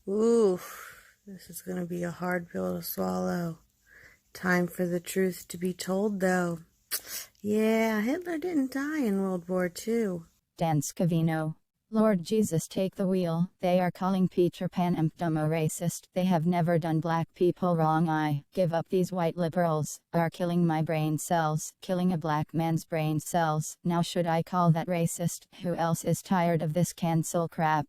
Oof, this is going to be a hard pill to swallow. Time for the truth to be told, though. Yeah, Hitler didn't die in World War II. Dan Scavino. Lord Jesus, take the wheel. They are calling Peter Pan a racist. They have never done black people wrong. I give up. These white liberals are killing my brain cells, killing a black man's brain cells. Now should I call that racist? Who else is tired of this cancel crap?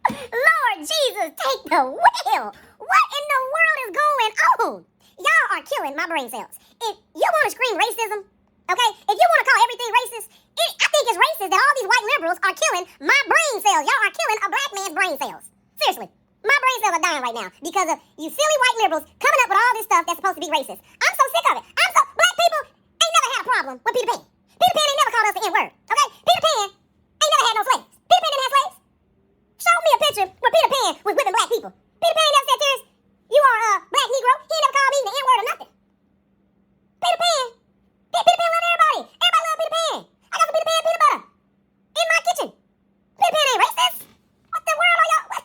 Lord Jesus, take the wheel! What in the world is going on? Y'all are killing my brain cells. If you want to scream racism, okay? If you want to call everything racist, I think it's racist that all these white liberals are killing my brain cells. Y'all are killing a black man's brain cells. Seriously. My brain cells are dying right now because of you silly white liberals coming up with all this stuff that's supposed to be racist. I'm so sick of it. Black people ain't never had a problem with Peter Pan. Peter Pan ain't never called us the N-word, okay? Peter Pan ain't never had no slaves. Peter Pan didn't have slaves. Show me a picture where Peter Pan was whipping black people. Peter Pan ain't never said, Terrence, you are a black Negro. He ain't never called me the N-word or nothing. Peter Pan loved everybody. Everybody loved Peter Pan. I got some Peter Pan peanut butter in my kitchen. Peter Pan ain't racist. What the world are y'all? What?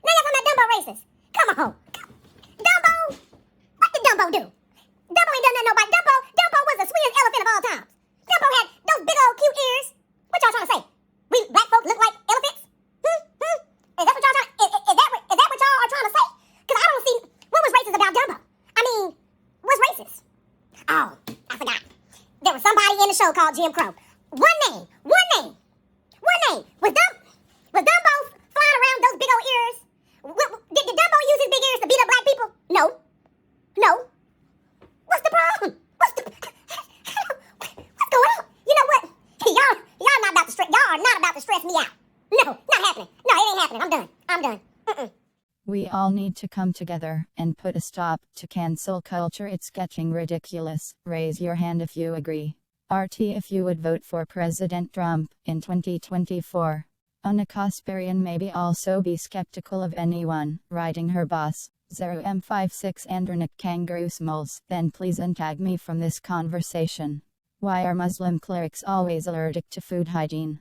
Now y'all talking about Dumbo racist. Come on. Dumbo? What did Dumbo do? Dumbo ain't done nothing to nobody. Dumbo was the sweetest elephant of all times. Dumbo had those big old cute ears. What y'all trying to say? We black folk look like elephants? Is that what y'all is that what y'all are trying to say? Because I don't see what was racist about Dumbo. I mean, what's racist? Oh, I forgot. There was somebody in the show called Jim Crow. One name. Was Dumbo flying around those big old ears? Did Dumbo use his big ears to beat up black people? No. What's the problem? What's going on? You know what? Y'all not about to stress. Y'all are not about to stress me out. No, not happening. No, it ain't happening. I'm done. We all need to come together and put a stop to cancel culture. It's getting ridiculous. Raise your hand if you agree. RT if you would vote for President Trump in 2024. Anna Kasparian maybe also be skeptical of anyone riding her bus. 0M56 Andronic Kangaroo Smalls. Then please untag me from this conversation. Why are Muslim clerics always allergic to food hygiene?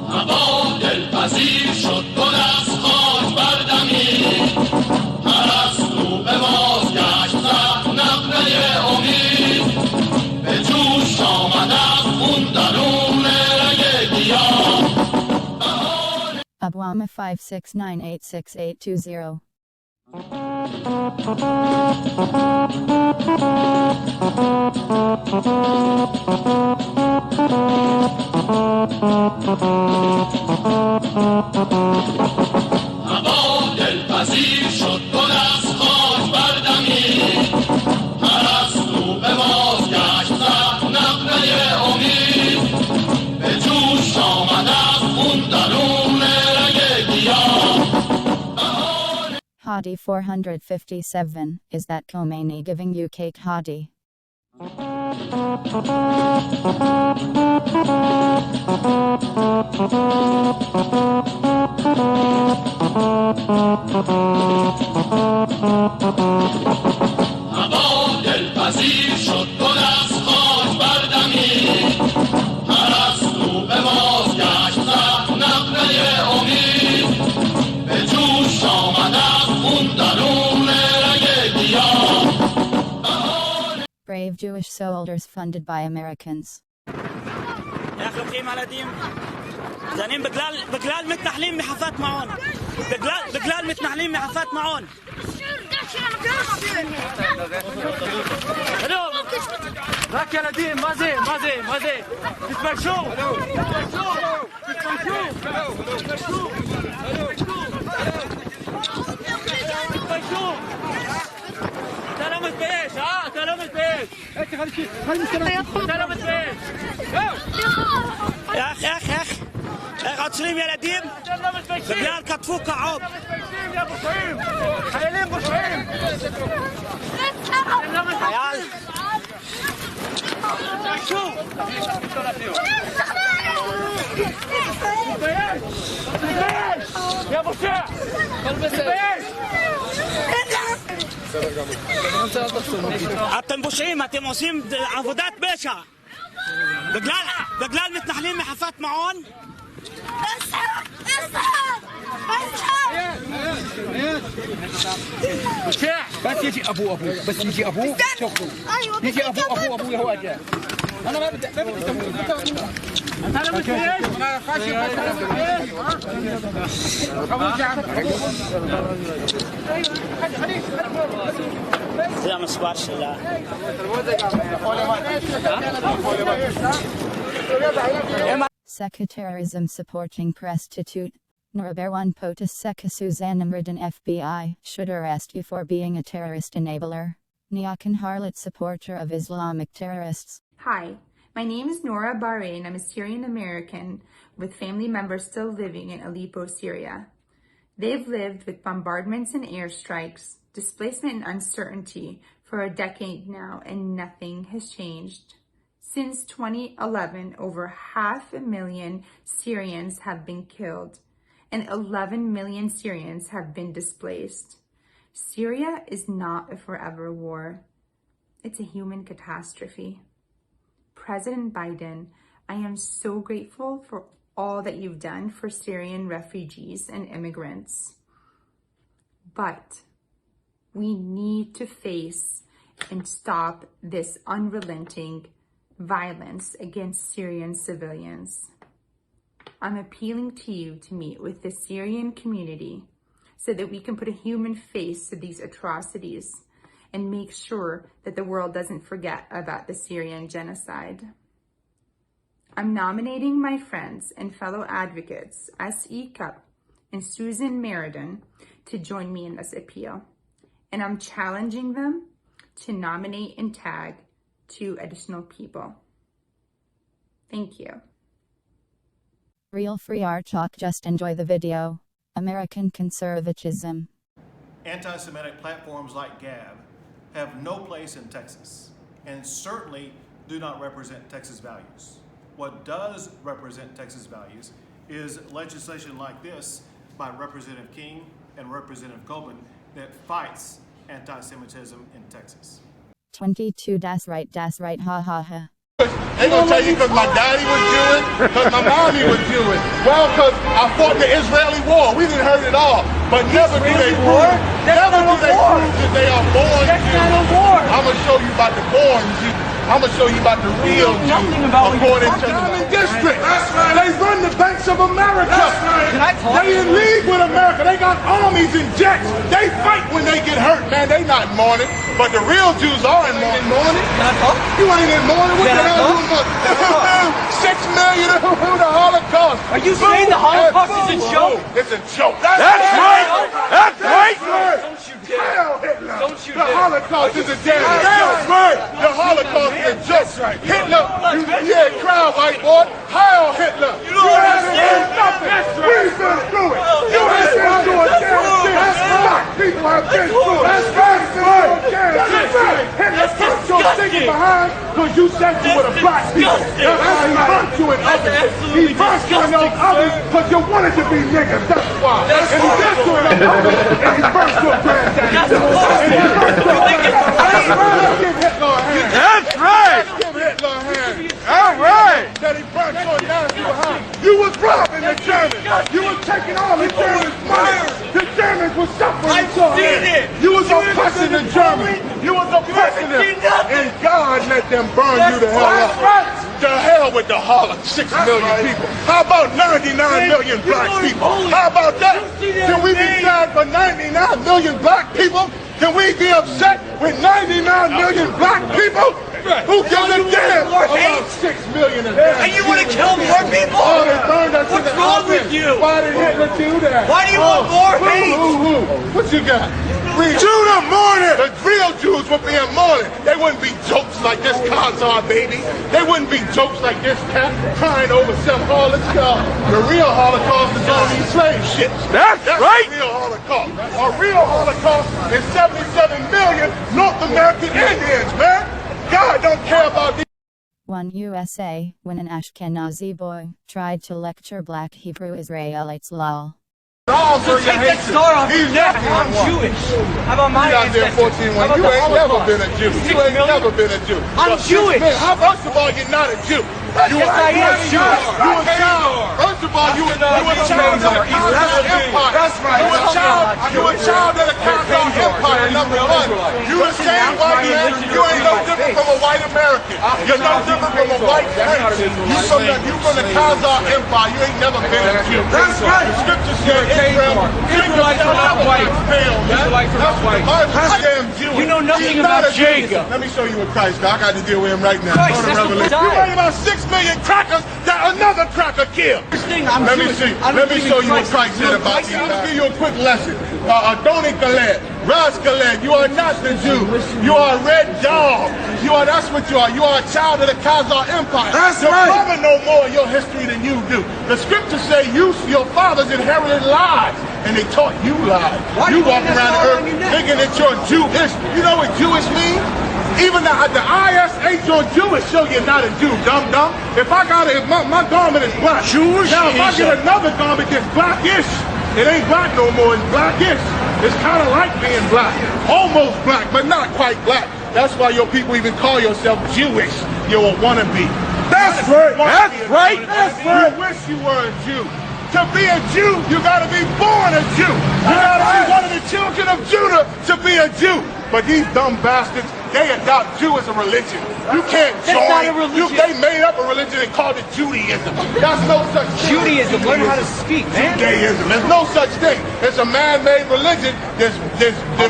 هوا دلپذیر شد گل از خاک بردمید پرستو به بازگشت زد نغمه امید به جوش آمد از خون درون رگ گیاه Abwama 569868820. هوا دلپذیر شد گل از خاک بردمید پرستو به بازگشت زد نغمه امید به جوش آمد از خون درون رگ گیاه Hadi 457, is that Khomeini giving you cake Hadi? هوا دلپذیر شد گل از خاک بردمید پرستو به بازگشت زد نغمه امید به جوش آمد از خون درون رگ گیاه Brave Jewish soldiers funded by Americans. يا اخي القيمة على ديم زانين بقلال متنحلين محفات معون بقلال متنحلين محفات معون الو راك يا نديم ما زين تتفرشوا تلمت بيش تلمت بيش تلمت بيش يا اخي عطشرين يا نديم بقلال كتفوك عوب يا ابو شعيم خيالين ابو شعيم خيال شو يا ابو شعب אתם פושעים, אתם עושים עבודת פשע בגלל מתנחלים מחפת מעון. بس يجي ابوه بس يجي ابوه شوفوا يجي ابوه هو جاء انا ما بدي זה המספר שלה. Secularism supporting prostitute. Noraberwan POTUS Seka Suzanamridan FBI should arrest you for being a terrorist enabler. Nyakan harlot supporter of Islamic terrorists. Hi, my name is Nora Bahrain. I'm a Syrian American with family members still living in Aleppo, Syria. They've lived with bombardments and airstrikes, displacement and uncertainty for a decade now, and nothing has changed. Since 2011, over 500,000 Syrians have been killed, and 11 million Syrians have been displaced. Syria is not a forever war. It's a human catastrophe. President Biden, I am so grateful for all that you've done for Syrian refugees and immigrants. But we need to face and stop this unrelenting violence against Syrian civilians. I'm appealing to you to meet with the Syrian community so that we can put a human face to these atrocities and make sure that the world doesn't forget about the Syrian genocide. I'm nominating my friends and fellow advocates, S.E. Cup and Susan Meriden, to join me in this appeal. And I'm challenging them to nominate and tag 2 additional people. Thank you. Real free art talk, just enjoy the video. American conservatism. Anti-Semitic platforms like Gab have no place in Texas and certainly do not represent Texas values. What does represent Texas values is legislation like this by Representative King and Representative Goldman that fights anti-Semitism in Texas. 22 das right, ha ha ha. They gonna tell you because my daddy was Jewish, because my mommy was Jewish. Well, because I fought the Israeli war. We didn't hurt it all. But never do they prove, never do they prove that they are born Jews. I'm going to show you about the born Jews. I'm going to show you about the real Jews. According to the district. They run the banks of America. They in league with America. They got armies and jets. They fight when they get hurt, man. They not mourning. But the real Jews are in mourning. You ain't in mourning. What the hell you about? 6 million who the Holocaust. Are you saying the Holocaust is a joke? It's a joke. That's right. That's right. Don't you dare. Hitler. Don't you the dare. Holocaust is a damn joke. That's right. The Holocaust is a joke. Hitler, yeah, cry, white boy. Heil Hitler. You don't understand nothing. We've been through it. You ain't been through a damn thing. That's right. People have been through it. That's right. That's right. Hitler burnt your thinking behind because you said you were the black people. That's why he burnt you in others. He burnt you in those others because you wanted to be niggas. That's why. And he did you in those others and he burnt your granddaddy. And he burnt your granddaddy. Let's give Hitler a hand. That's right. Let's give Hitler a hand. All right. That he burnt your nasty behind. You was robbing the Germans. You was taking all the Germans' money. The Germans were suffering so hard. You was oppressing the Germans. You was oppressing them. And God let them burn you to hell up. To hell with the Holocaust. 6 million people. How about 99 million black people? How about that? Can we be sad for 99 million black people? Can we be upset with 99 million black people? Who gives a damn about 6 million of them? And you want to kill more people? Oh, they burned us. What's wrong with you? Why did Hitler do that? Why do you want more hate? What you got? Judah mourning! The real Jews would be in mourning. They wouldn't be jokes like this Khazar baby. They wouldn't be jokes like this cat crying over some Holocaust. The real Holocaust is on these slave ships. That's right! The real Holocaust. A real Holocaust is 77 million North American Indians, man. God don't care about these. One USA, when an Ashkenazi boy tried to lecture black Hebrew Israelites lol. So take that star off your neck. I'm Jewish. How about my ancestors? You ain't never been a Jew. You ain't never been a Jew. I'm Jewish. First of all, you're not a Jew. You Yes, I am Jewish. You a child. First of all, you a child of the Khazar Empire. That's right. You a child of the Khazar Empire, number one. You the same white man. You ain't no different from a white American. You're no different from a white prince. You from the Khazar Empire. You ain't never been a Jew. That's right. The scripture said Israelites are not white. Israelites are not white. Damn Jew. You know nothing about Jacob. Let me show you what Christ got. I got to deal with him right now. Christ, that's what You died. writing about 6 million crackers that another cracker killed. Let me see. Let me show you what Christ said about you. I'll give you a quick lesson. Adoni Galed, Ras Galed, you are not the Jew. You are a red dog. That's what you are. You are a child of the Khazar Empire. That's your right. brother know more of your history than you do. The scriptures say your fathers inherited lies, and they taught you lies. You walk around the earth thinking that you're Jewish. You know what Jewish means? Even the ISH on Jewish show you're not a Jew, dumb. If I got it, if my garment is black. Jewish. Now if I get another garment that's blackish, it ain't black no more, it's blackish. It's kind of like being black. Almost black, but not quite black. That's why your people even call yourself Jewish. You're a wannabe. That's right. That's right. That's right. You wish you were a Jew. To be a Jew, you gotta be born a Jew. You gotta be one of the children of Judah to be a Jew. But these dumb bastards, they adopt Jew as a religion. You can't join. That's not a religion. They made up a religion and called it Judaism. That's no such thing. Judaism. Learn how to speak, man. Judaism. There's no such thing. It's a man-made religion that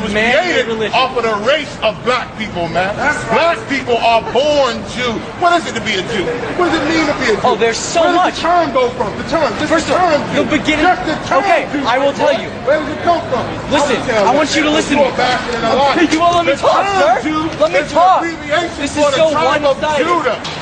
was created off of the race of black people, man. Black people are born Jew. What is it to be a Jew? What does it mean to be a Jew? Oh, there's so Where much. does the term go from? The term. First of all, the beginning. Just the term Okay, Jew. I will tell you. Where does it come from? Listen, I want you to listen to me. You won't let me talk, sir. Let me talk. This is so one-sided.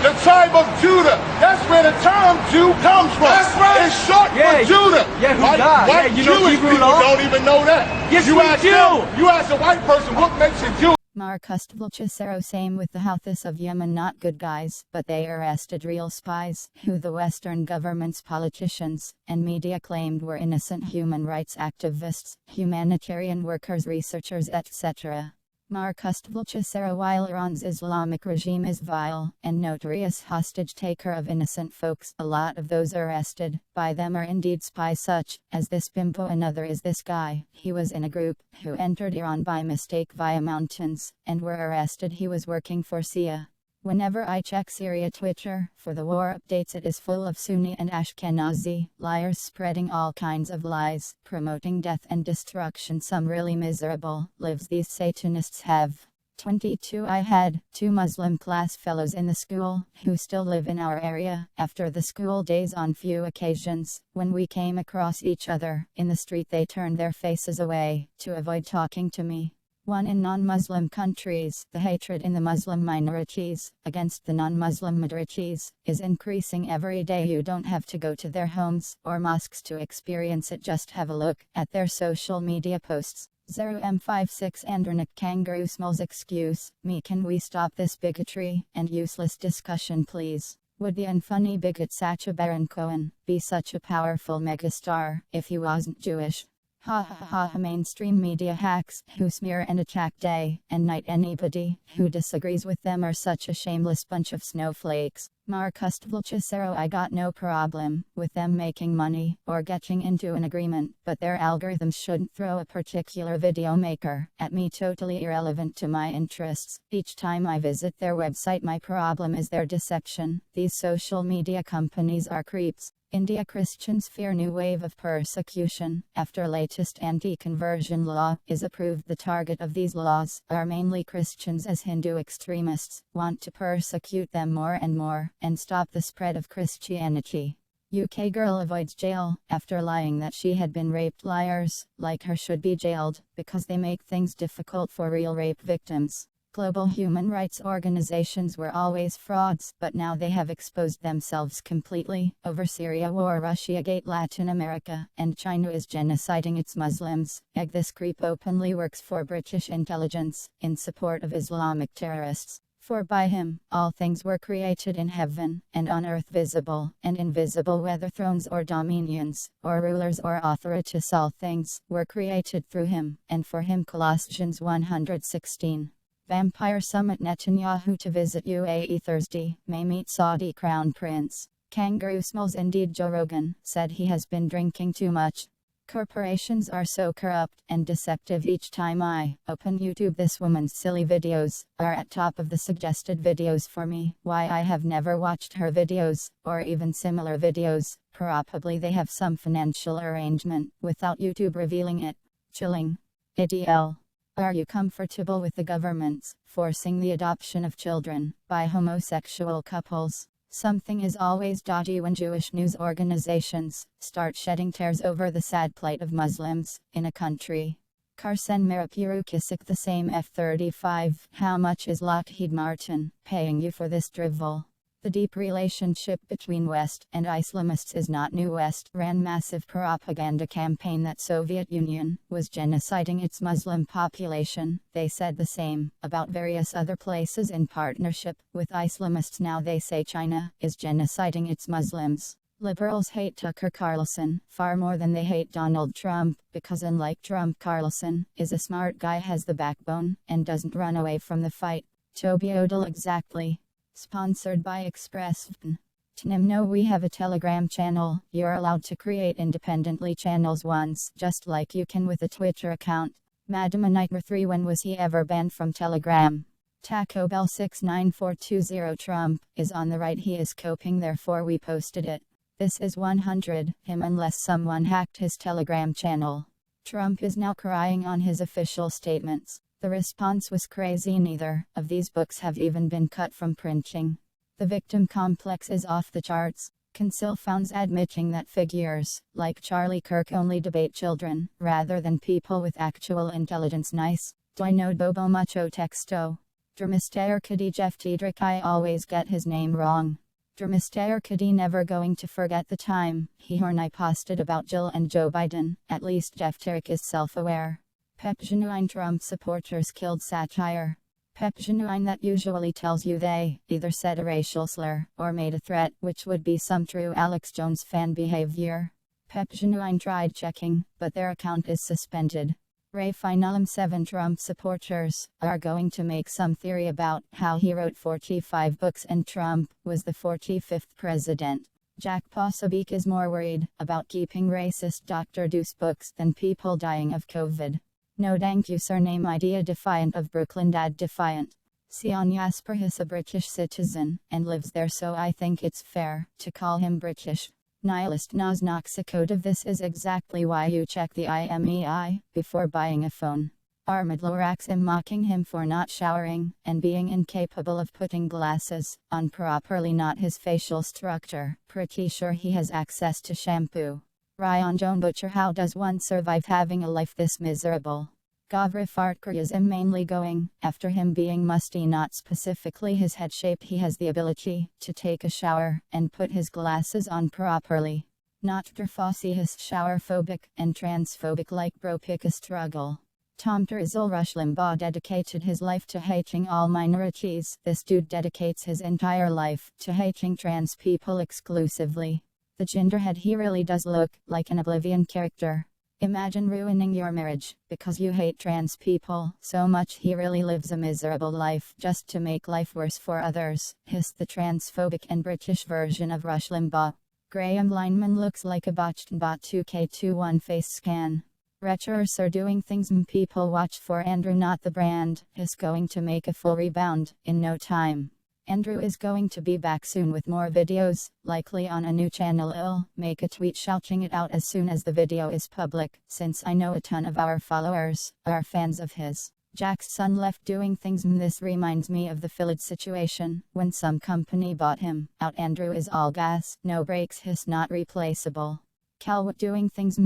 The tribe of Judah. That's where the term Jew comes from. That's right. It's short for Judah. Yeah, who died? White Yeah, you know Jewish Hebrew people law? don't even know that. Yes, you we ask do. You ask a white person what makes a Jew. Marcustvulchesero same with the Houthis of Yemen, not good guys, but they arrested real spies, who the Western government's politicians and media claimed were innocent human rights activists, humanitarian workers, researchers, etc. Marcustvulchesero, while Iran's Islamic regime is vile and notorious hostage taker of innocent folks, a lot of those arrested by them are indeed spies, such as this bimbo. Another is this guy. He was in a group who entered Iran by mistake via mountains and were arrested. He was working for Sia. Whenever I check Syria Twitter for the war updates, it is full of Sunni and Ashkenazi liars spreading all kinds of lies, promoting death and destruction. Some really miserable lives these Satanists have. 22 I had 2 Muslim class fellows in the school who still live in our area. After the school days, on few occasions, when we came across each other in the street, they turned their faces away to avoid talking to me. One, in non-Muslim countries, the hatred in the Muslim minorities against the non-Muslim majorities is increasing every day. You don't have to go to their homes or mosques to experience it. Just have a look at their social media posts. 0M56 Andronic Kangaroo Smalls. Excuse me, can we stop this bigotry and useless discussion, please? Would the unfunny bigot Sacha Baron Cohen be such a powerful megastar if he wasn't Jewish? Ha ha ha. Mainstream media hacks who smear and attack day and night anybody who disagrees with them are such a shameless bunch of snowflakes. Marcustvulchesero, I got no problem with them making money or getting into an agreement, but their algorithms shouldn't throw a particular video maker at me, totally irrelevant to my interests. Each time I visit their website, my problem is their deception. These social media companies are creeps. India Christians fear new wave of persecution after latest anti-conversion law is approved. The target of these laws are mainly Christians, as Hindu extremists want to persecute them more and more and stop the spread of Christianity. UK girl avoids jail after lying that she had been raped. Liars like her should be jailed because they make things difficult for real rape victims. Global human rights organizations were always frauds, but now they have exposed themselves completely over Syria war, Russiagate, Latin America, and China is genociding its Muslims. This creep openly works for British intelligence in support of Islamic terrorists. For by him, all things were created in heaven, and on earth visible, and invisible whether thrones or dominions, or rulers or authorities all things, were created through him, and for him. Colossians 1:16. Vampire Summit Netanyahu to visit UAE Thursday, may meet Saudi Crown Prince. Kangaroo smells. Indeed, Joe Rogan said he has been drinking too much. Corporations are so corrupt and deceptive. Each time I open YouTube, this woman's silly videos are at top of the suggested videos for me. Why I have never watched her videos, or even similar videos. Probably they have some financial arrangement, without YouTube revealing it. Chilling. ADL. Are you comfortable with the government's forcing the adoption of children by homosexual couples? Something is always dodgy when Jewish news organizations start shedding tears over the sad plight of Muslims in a country. Carson Marapuru Kisik the same F-35. How much is Lockheed Martin paying you for this drivel? The deep relationship between West and Islamists is not new. West ran massive propaganda campaign that Soviet Union was genociding its Muslim population. They said the same about various other places in partnership with Islamists. Now they say China is genociding its Muslims. Liberals hate Tucker Carlson far more than they hate Donald Trump, because unlike Trump, Carlson is a smart guy, has the backbone, and doesn't run away from the fight. Toby Odell exactly. Sponsored by ExpressVPN. No, we have a Telegram channel. You're allowed to create independently channels once, just like you can with a Twitter account. Madam Nightmare 3, when was he ever banned from Telegram? Taco Bell 69420. Trump is on the right, he is coping, therefore we posted it. This is 100 him unless someone hacked his Telegram channel. Trump is now crying on his official statements. The response was crazy. Neither of these books have even been cut from printing. The victim complex is off the charts. Consil founds admitting that figures like Charlie Kirk only debate children rather than people with actual intelligence. Nice. Do I know Bobo Mucho Texto? Dramister Kadi Jeff Tiedrick. I always get his name wrong. Dramister Kadi never going to forget the time he or I posted about Jill and Joe Biden. At least Jeff Tiedrick is self-aware. Pep genuine Trump supporters killed satire. Pep genuine that usually tells you they either said a racial slur or made a threat, which would be some true Alex Jones fan behavior. Pep genuine tried checking, but their account is suspended. Ray Finalum 7 Trump supporters are going to make some theory about how he wrote 45 books and Trump was the 45th president. Jack Posobiec is more worried about keeping racist Dr. Deuce books than people dying of COVID. No thank you surname idea defiant of Brooklyn dad defiant. Sion Jasper is a British citizen, and lives there, so I think it's fair to call him British. Nihilist Nas Noxicode. This is exactly why you check the IMEI before buying a phone. Armadloraxim mocking him for not showering, and being incapable of putting glasses on properly, not his facial structure. Pretty sure he has access to shampoo. Ryan Joan Butcher. How does one survive having a life this miserable? Gavrif Artkuryazm mainly going after him being musty, not specifically his head shape. He has the ability to take a shower and put his glasses on properly. Not Drafossi is shower phobic and transphobic like bro pick a struggle. Tom Terzel. Rush Limbaugh dedicated his life to hating all minorities. This dude dedicates his entire life to hating trans people exclusively. The gingerhead, he really does look like an Oblivion character. Imagine ruining your marriage because you hate trans people so much. He really lives a miserable life just to make life worse for others. Hiss the transphobic and British version of Rush Limbaugh. Graham Lineman looks like a botched bot 2K21 face scan. Retros are doing things people watch for. Andrew, not the brand, is going to make a full rebound in no time. Andrew is going to be back soon with more videos, likely on a new channel. I'll make a tweet shouting it out as soon as the video is public, since I know a ton of our followers are fans of his. Jack's son left doing things. This reminds me of the Philid situation, when some company bought him out. Andrew is all gas, no brakes. He's not replaceable. Calwood doing things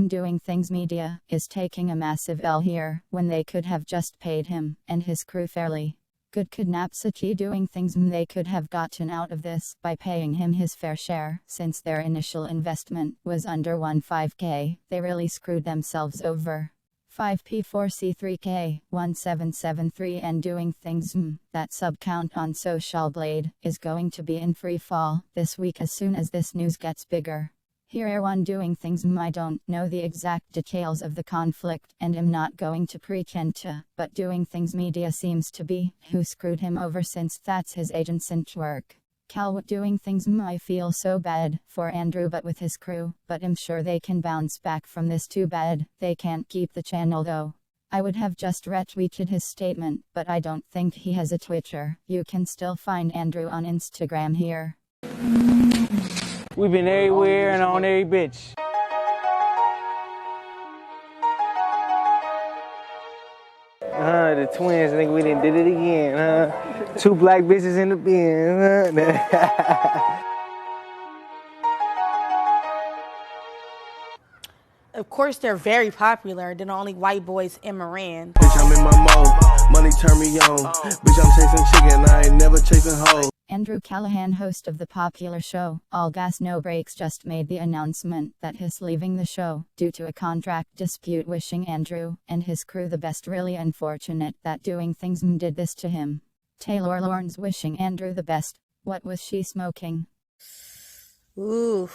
media is taking a massive L here, when they could have just paid him and his crew fairly. Good Kidnapsity doing things. They could have gotten out of this by paying him his fair share, since their initial investment was under 15K. They really screwed themselves over. 5P4C3K1773 and doing things that subcount on Social Blade is going to be in free fall this week as soon as this news gets bigger. Here are one doing things. I don't know the exact details of the conflict and am not going to pretend to, but doing things media seems to be who screwed him over since that's his agent's work. Cal doing things. I feel so bad for Andrew but with his crew, but I'm sure they can bounce back from this. Too bad they can't keep the channel though. I would have just retweeted his statement, but I don't think he has a Twitter. You can still find Andrew on Instagram here. We've been everywhere and on every bitch. The twins think we done did it again, huh? 2 black bitches in the bin, huh? Of course, they're very popular. They're the only white boys in Moran. Bitch, I'm in my mode. Money turn me on. Bitch, I'm chasing chicken. I ain't never chasing hoes. Andrew Callahan, host of the popular show All Gas No Brakes, just made the announcement that he's leaving the show due to a contract dispute, wishing Andrew and his crew the best. Really unfortunate that doing things did this to him. Taylor Lawrence wishing Andrew the best. What was she smoking? Ooh,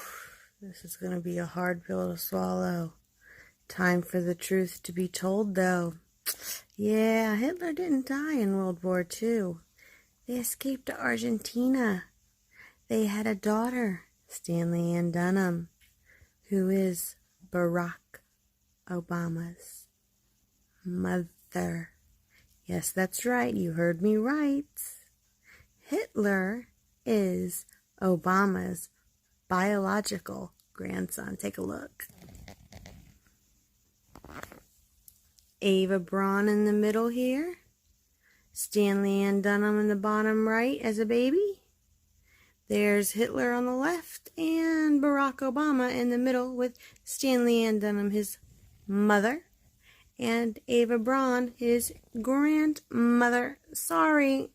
this is gonna be a hard pill to swallow. Time for the truth to be told, though. Yeah, Hitler didn't die in World War II. They escaped to Argentina. They had a daughter, Stanley Ann Dunham, who is Barack Obama's mother. Yes, that's right. You heard me right. Hitler is Obama's biological grandson. Take a look. Ava Braun in the middle here. Stanley Ann Dunham in the bottom right as a baby. There's Hitler on the left and Barack Obama in the middle with Stanley Ann Dunham, his mother, and Ava Braun, his grandmother. Sorry.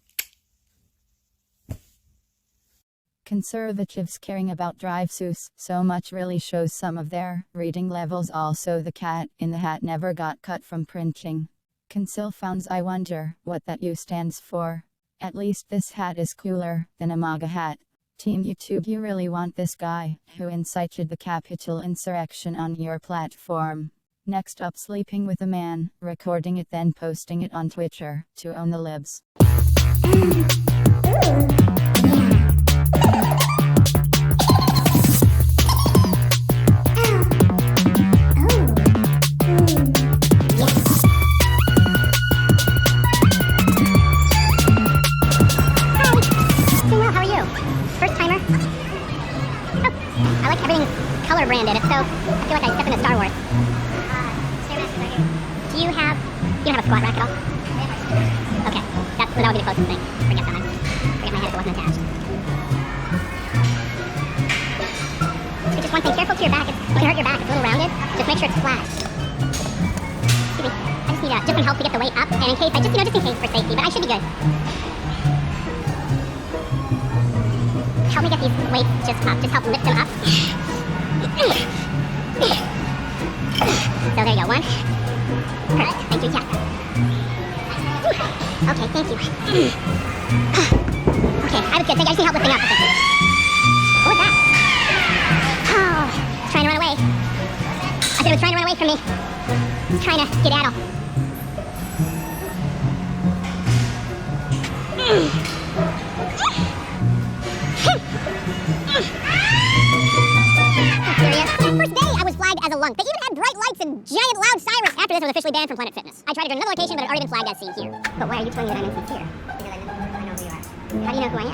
Conservatives caring about drive-throughs so much really shows some of their reading levels. Also, the cat in the hat never got cut from printing. Consil founds, I wonder what that U stands for. At least this hat is cooler than a MAGA hat. Team YouTube, you really want this guy who incited the Capitol insurrection on your platform. Next up, sleeping with a man, recording it then posting it on Twitter to own the libs. Color branded. It's so, I feel like I step into Star Wars. Do you have a squat rack at all? Okay, that would be the closest thing. Forget that. Forget my head if it wasn't attached. It's just one thing, careful to your back. It can hurt your back. It's a little rounded. Just make sure it's flat. Excuse me. I just need just some help to get the weight up, and in case, just in case for safety, but I should be good. Help me get these weights just up. Just help lift them up. So there you go, one. Perfect, thank you, Jack. Okay, thank you. Okay, I was good, I just need help lifting up. What was that? Oh, it's trying to run away. I said it was trying to run away from me. It's trying to skedaddle. First day, I was flagged as a lunk. They even had bright lights and giant loud sirens. After this, I was officially banned from Planet Fitness. I tried to join another location, but it had already been flagged as seen here. But why are you telling me that I'm insincere? Because I know who you are. How do you know who I am?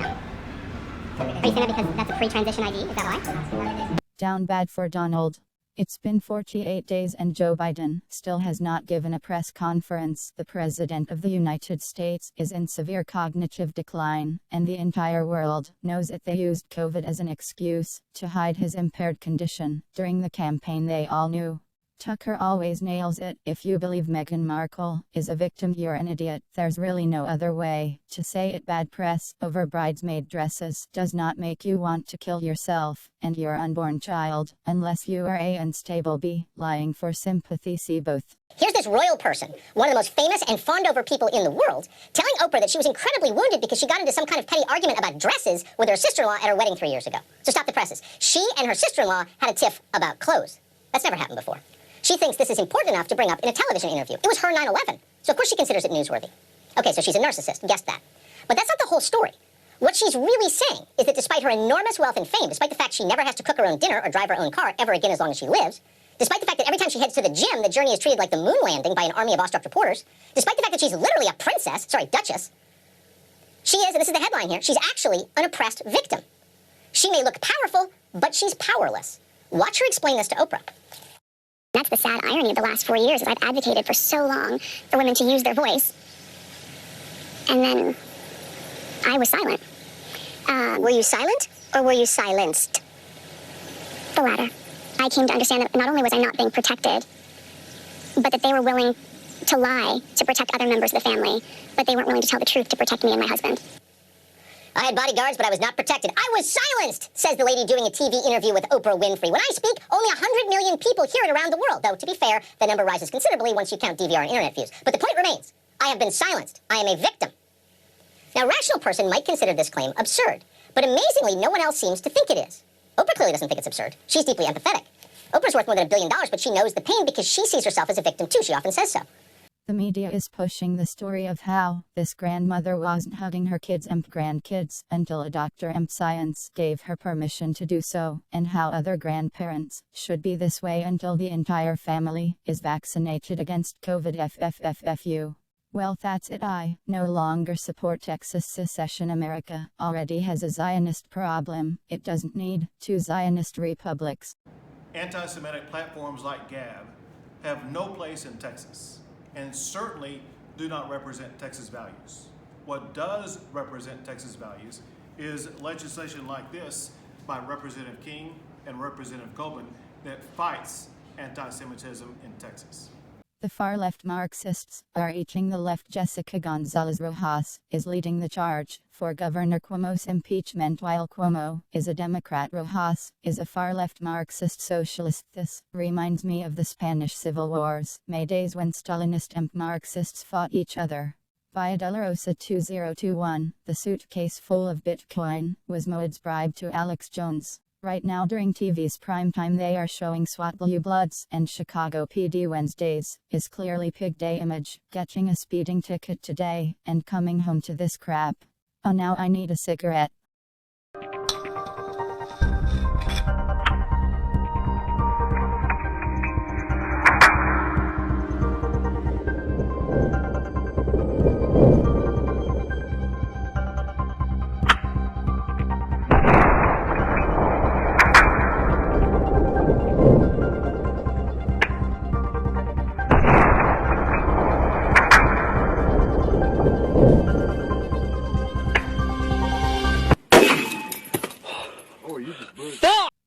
Are you saying that because that's a pre-transition ID? Is that why? Down bad for Donald. It's been 48 days and Joe Biden still has not given a press conference. The President of the United States is in severe cognitive decline, and the entire world knows that they used COVID as an excuse to hide his impaired condition. During the campaign they all knew Tucker always nails it. If you believe Meghan Markle is a victim, you're an idiot. There's really no other way to say it. Bad press over bridesmaid dresses does not make you want to kill yourself and your unborn child, unless you are A, unstable, B, lying for sympathy, C, both. Here's this royal person, one of the most famous and fawned over people in the world, telling Oprah that she was incredibly wounded because she got into some kind of petty argument about dresses with her sister-in-law at her wedding 3 years ago. So stop the presses. She and her sister-in-law had a tiff about clothes. That's never happened before. She thinks this is important enough to bring up in a television interview. It was her 9/11, so of course she considers it newsworthy. Okay, so she's a narcissist, guessed that. But that's not the whole story. What she's really saying is that despite her enormous wealth and fame, despite the fact she never has to cook her own dinner or drive her own car ever again as long as she lives, despite the fact that every time she heads to the gym, the journey is treated like the moon landing by an army of awestruck reporters, despite the fact that she's literally a princess, duchess, she is, and this is the headline here, she's actually an oppressed victim. She may look powerful, but she's powerless. Watch her explain this to Oprah. That's the sad irony of the last 4 years, is I've advocated for so long for women to use their voice, and then I was silent. Were you silent, or were you silenced? The latter. I came to understand that not only was I not being protected, but that they were willing to lie to protect other members of the family, but they weren't willing to tell the truth to protect me and my husband. I had bodyguards, but I was not protected. I was silenced, says the lady doing a TV interview with Oprah Winfrey. When I speak, only 100 million people hear it around the world, though, to be fair, the number rises considerably once you count DVR and internet views. But the point remains, I have been silenced. I am a victim. Now, a rational person might consider this claim absurd, but amazingly, no one else seems to think it is. Oprah clearly doesn't think it's absurd. She's deeply empathetic. Oprah's worth more than $1 billion, but she knows the pain because she sees herself as a victim, too. She often says so. The media is pushing the story of how this grandmother wasn't hugging her kids and grandkids until a doctor and science gave her permission to do so, and how other grandparents should be this way until the entire family is vaccinated against COVID. FFFFU. Well, that's it. I no longer support Texas secession. America already has a Zionist problem. It doesn't need 2 Zionist republics. Anti-Semitic platforms like Gab have no place in Texas, and certainly do not represent Texas values. What does represent Texas values is legislation like this by Representative King and Representative Coburn that fights anti-Semitism in Texas. The far-left Marxists are eating the left. Jessica Gonzalez Rojas is leading the charge for Governor Cuomo's impeachment, while Cuomo is a Democrat. Rojas is a far-left Marxist socialist. This reminds me of the Spanish Civil Wars, May days when Stalinist and Marxists fought each other. Via Dolorosa 2021, the suitcase full of Bitcoin was Moed's bribe to Alex Jones. Right now during TV's primetime they are showing SWAT Blue Bloods and Chicago PD Wednesdays is clearly Pig Day image, getting a speeding ticket today, and coming home to this crap. Oh, now I need a cigarette.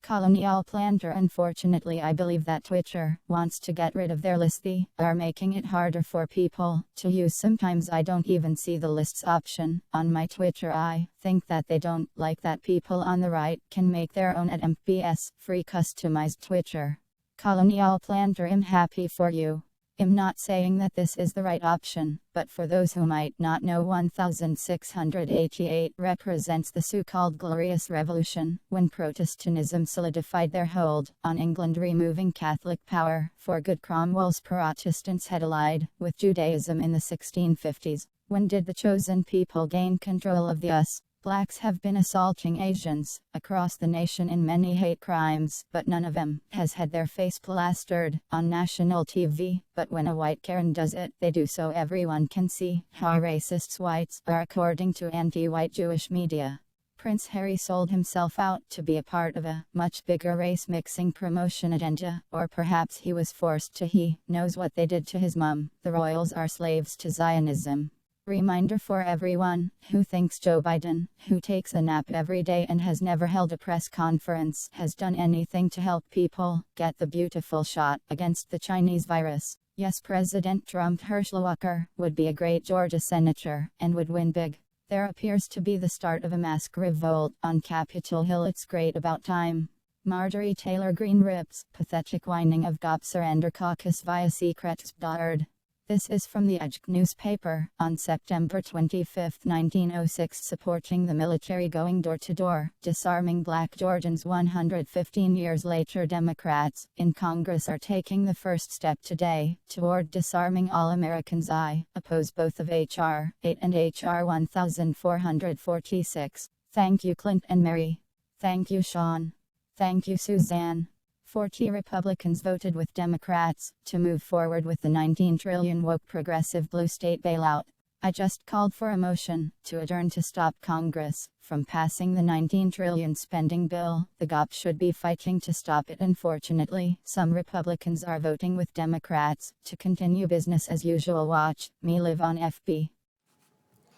Colonial planter. Unfortunately, I believe that Twitter wants to get rid of their list. They are making it harder for people to use. Sometimes I don't even see the lists option on my Twitter. I think that they don't like that people on the right can make their own at MPS free customized Twitter. Colonial planter, I'm happy for you. I'm not saying that this is the right option, but for those who might not know, 1688 represents the so-called Glorious Revolution, when Protestantism solidified their hold on England, removing Catholic power for good. Cromwell's Protestants had allied with Judaism in the 1650s. When did the chosen people gain control of the us? Blacks have been assaulting Asians across the nation in many hate crimes, but none of them has had their face plastered on national TV. But when a white Karen does it, they do so everyone can see how racist whites are, according to anti-white Jewish media. Prince Harry sold himself out to be a part of a much bigger race-mixing promotion agenda, or perhaps he was forced to. He knows what they did to his mum. The royals are slaves to Zionism. Reminder for everyone who thinks Joe Biden, who takes a nap every day and has never held a press conference, has done anything to help people get the beautiful shot against the Chinese virus. Yes, President Trump Herschelwalker would be a great Georgia senator and would win big. There appears to be the start of a mass revolt on Capitol Hill. It's great about time. Marjorie Taylor Greene rips pathetic whining of GOP surrender caucus via secrets.org. This is from the Edge newspaper on September 25, 1906, supporting the military going door to door, disarming black Georgians. 115 years later, Democrats in Congress are taking the first step today toward disarming all Americans. I oppose both of H.R. 8 and H.R. 1446. Thank you, Clint and Mary. Thank you, Sean. Thank you, Suzanne. 40 Republicans voted with Democrats to move forward with the $19 trillion woke progressive blue state bailout. I just called for a motion to adjourn to stop Congress from passing the $19 trillion spending bill. The GOP should be fighting to stop it. Unfortunately, some Republicans are voting with Democrats to continue business as usual. Watch me live on FB.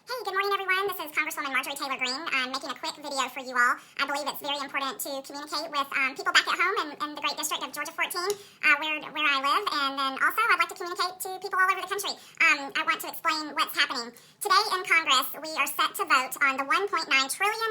Hey, good morning, everyone. This is Congresswoman Marjorie Taylor Greene. I'm making a quick video for you all. I believe it's very important to communicate with people back at home in the great district of Georgia 14, where I live. And then also, I'd like to communicate to people all over the country. I want to explain what's happening. Today in Congress, we are set to vote on the $1.9 trillion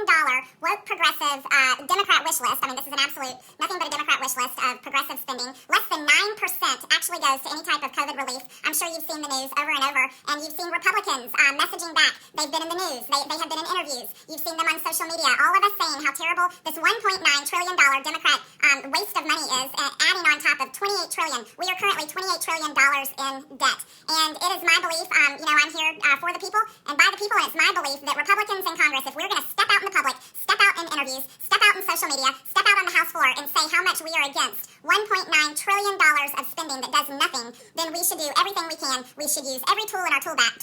woke progressive Democrat wish list. I mean, this is an absolute, nothing but a Democrat wish list of progressive spending. Less than 9% actually goes to any type of COVID relief. I'm sure you've seen the news over and over, and you've seen Republicans messaging back. They've been in the news. They have been in interviews. You've seen them on social media. All of us saying how terrible this $1.9 trillion Democrat waste of money is, adding on top of $28 trillion. We are currently $28 trillion in debt. And it is my belief, I'm here for the people and by the people, and it's my belief that Republicans in Congress, if we're going to step out in the public, step out in interviews, step out in social media, step out on the House floor and say how much we are against $1.9 trillion of spending that does nothing, then we should do everything we can. We should use every tool in our tool bag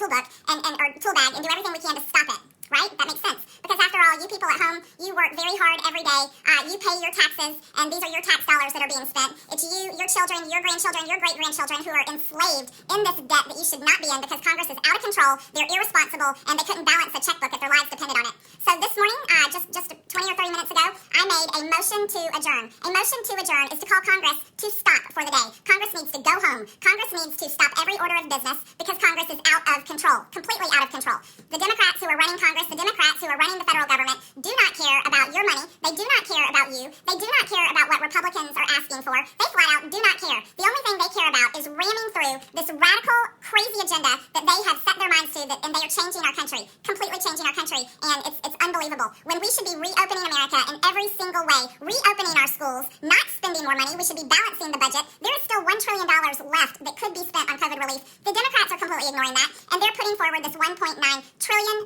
and do everything we can to stop it. Right? That makes sense. Because after all, you people at home, you work very hard every day. You pay your taxes, and these are your tax dollars that are being spent. It's you, your children, your grandchildren, your great-grandchildren who are enslaved in this debt that you should not be in because Congress is out of control, they're irresponsible, and they couldn't balance a checkbook if their lives depended on it. So this morning, just 20 or 30 minutes ago, I made a motion to adjourn. A motion to adjourn is to call Congress to stop for the day. Congress needs to go home. Congress needs to stop every order of business because Congress is out of control, completely out of control. The Democrats who are running Congress, the Democrats who are running the federal government do not care about your money. They do not care about you. They do not care about what Republicans are asking for. They flat out do not care. The only thing they care about is ramming through this radical, crazy agenda that they have set their minds to, and they are changing our country, completely changing our country, and it's unbelievable. When we should be reopening America in every single way, reopening our schools, not spending more money, we should be balancing the budget. There is still $1 trillion left that could be spent on COVID relief. The Democrats are completely ignoring that, and they're putting forward this $1.9 trillion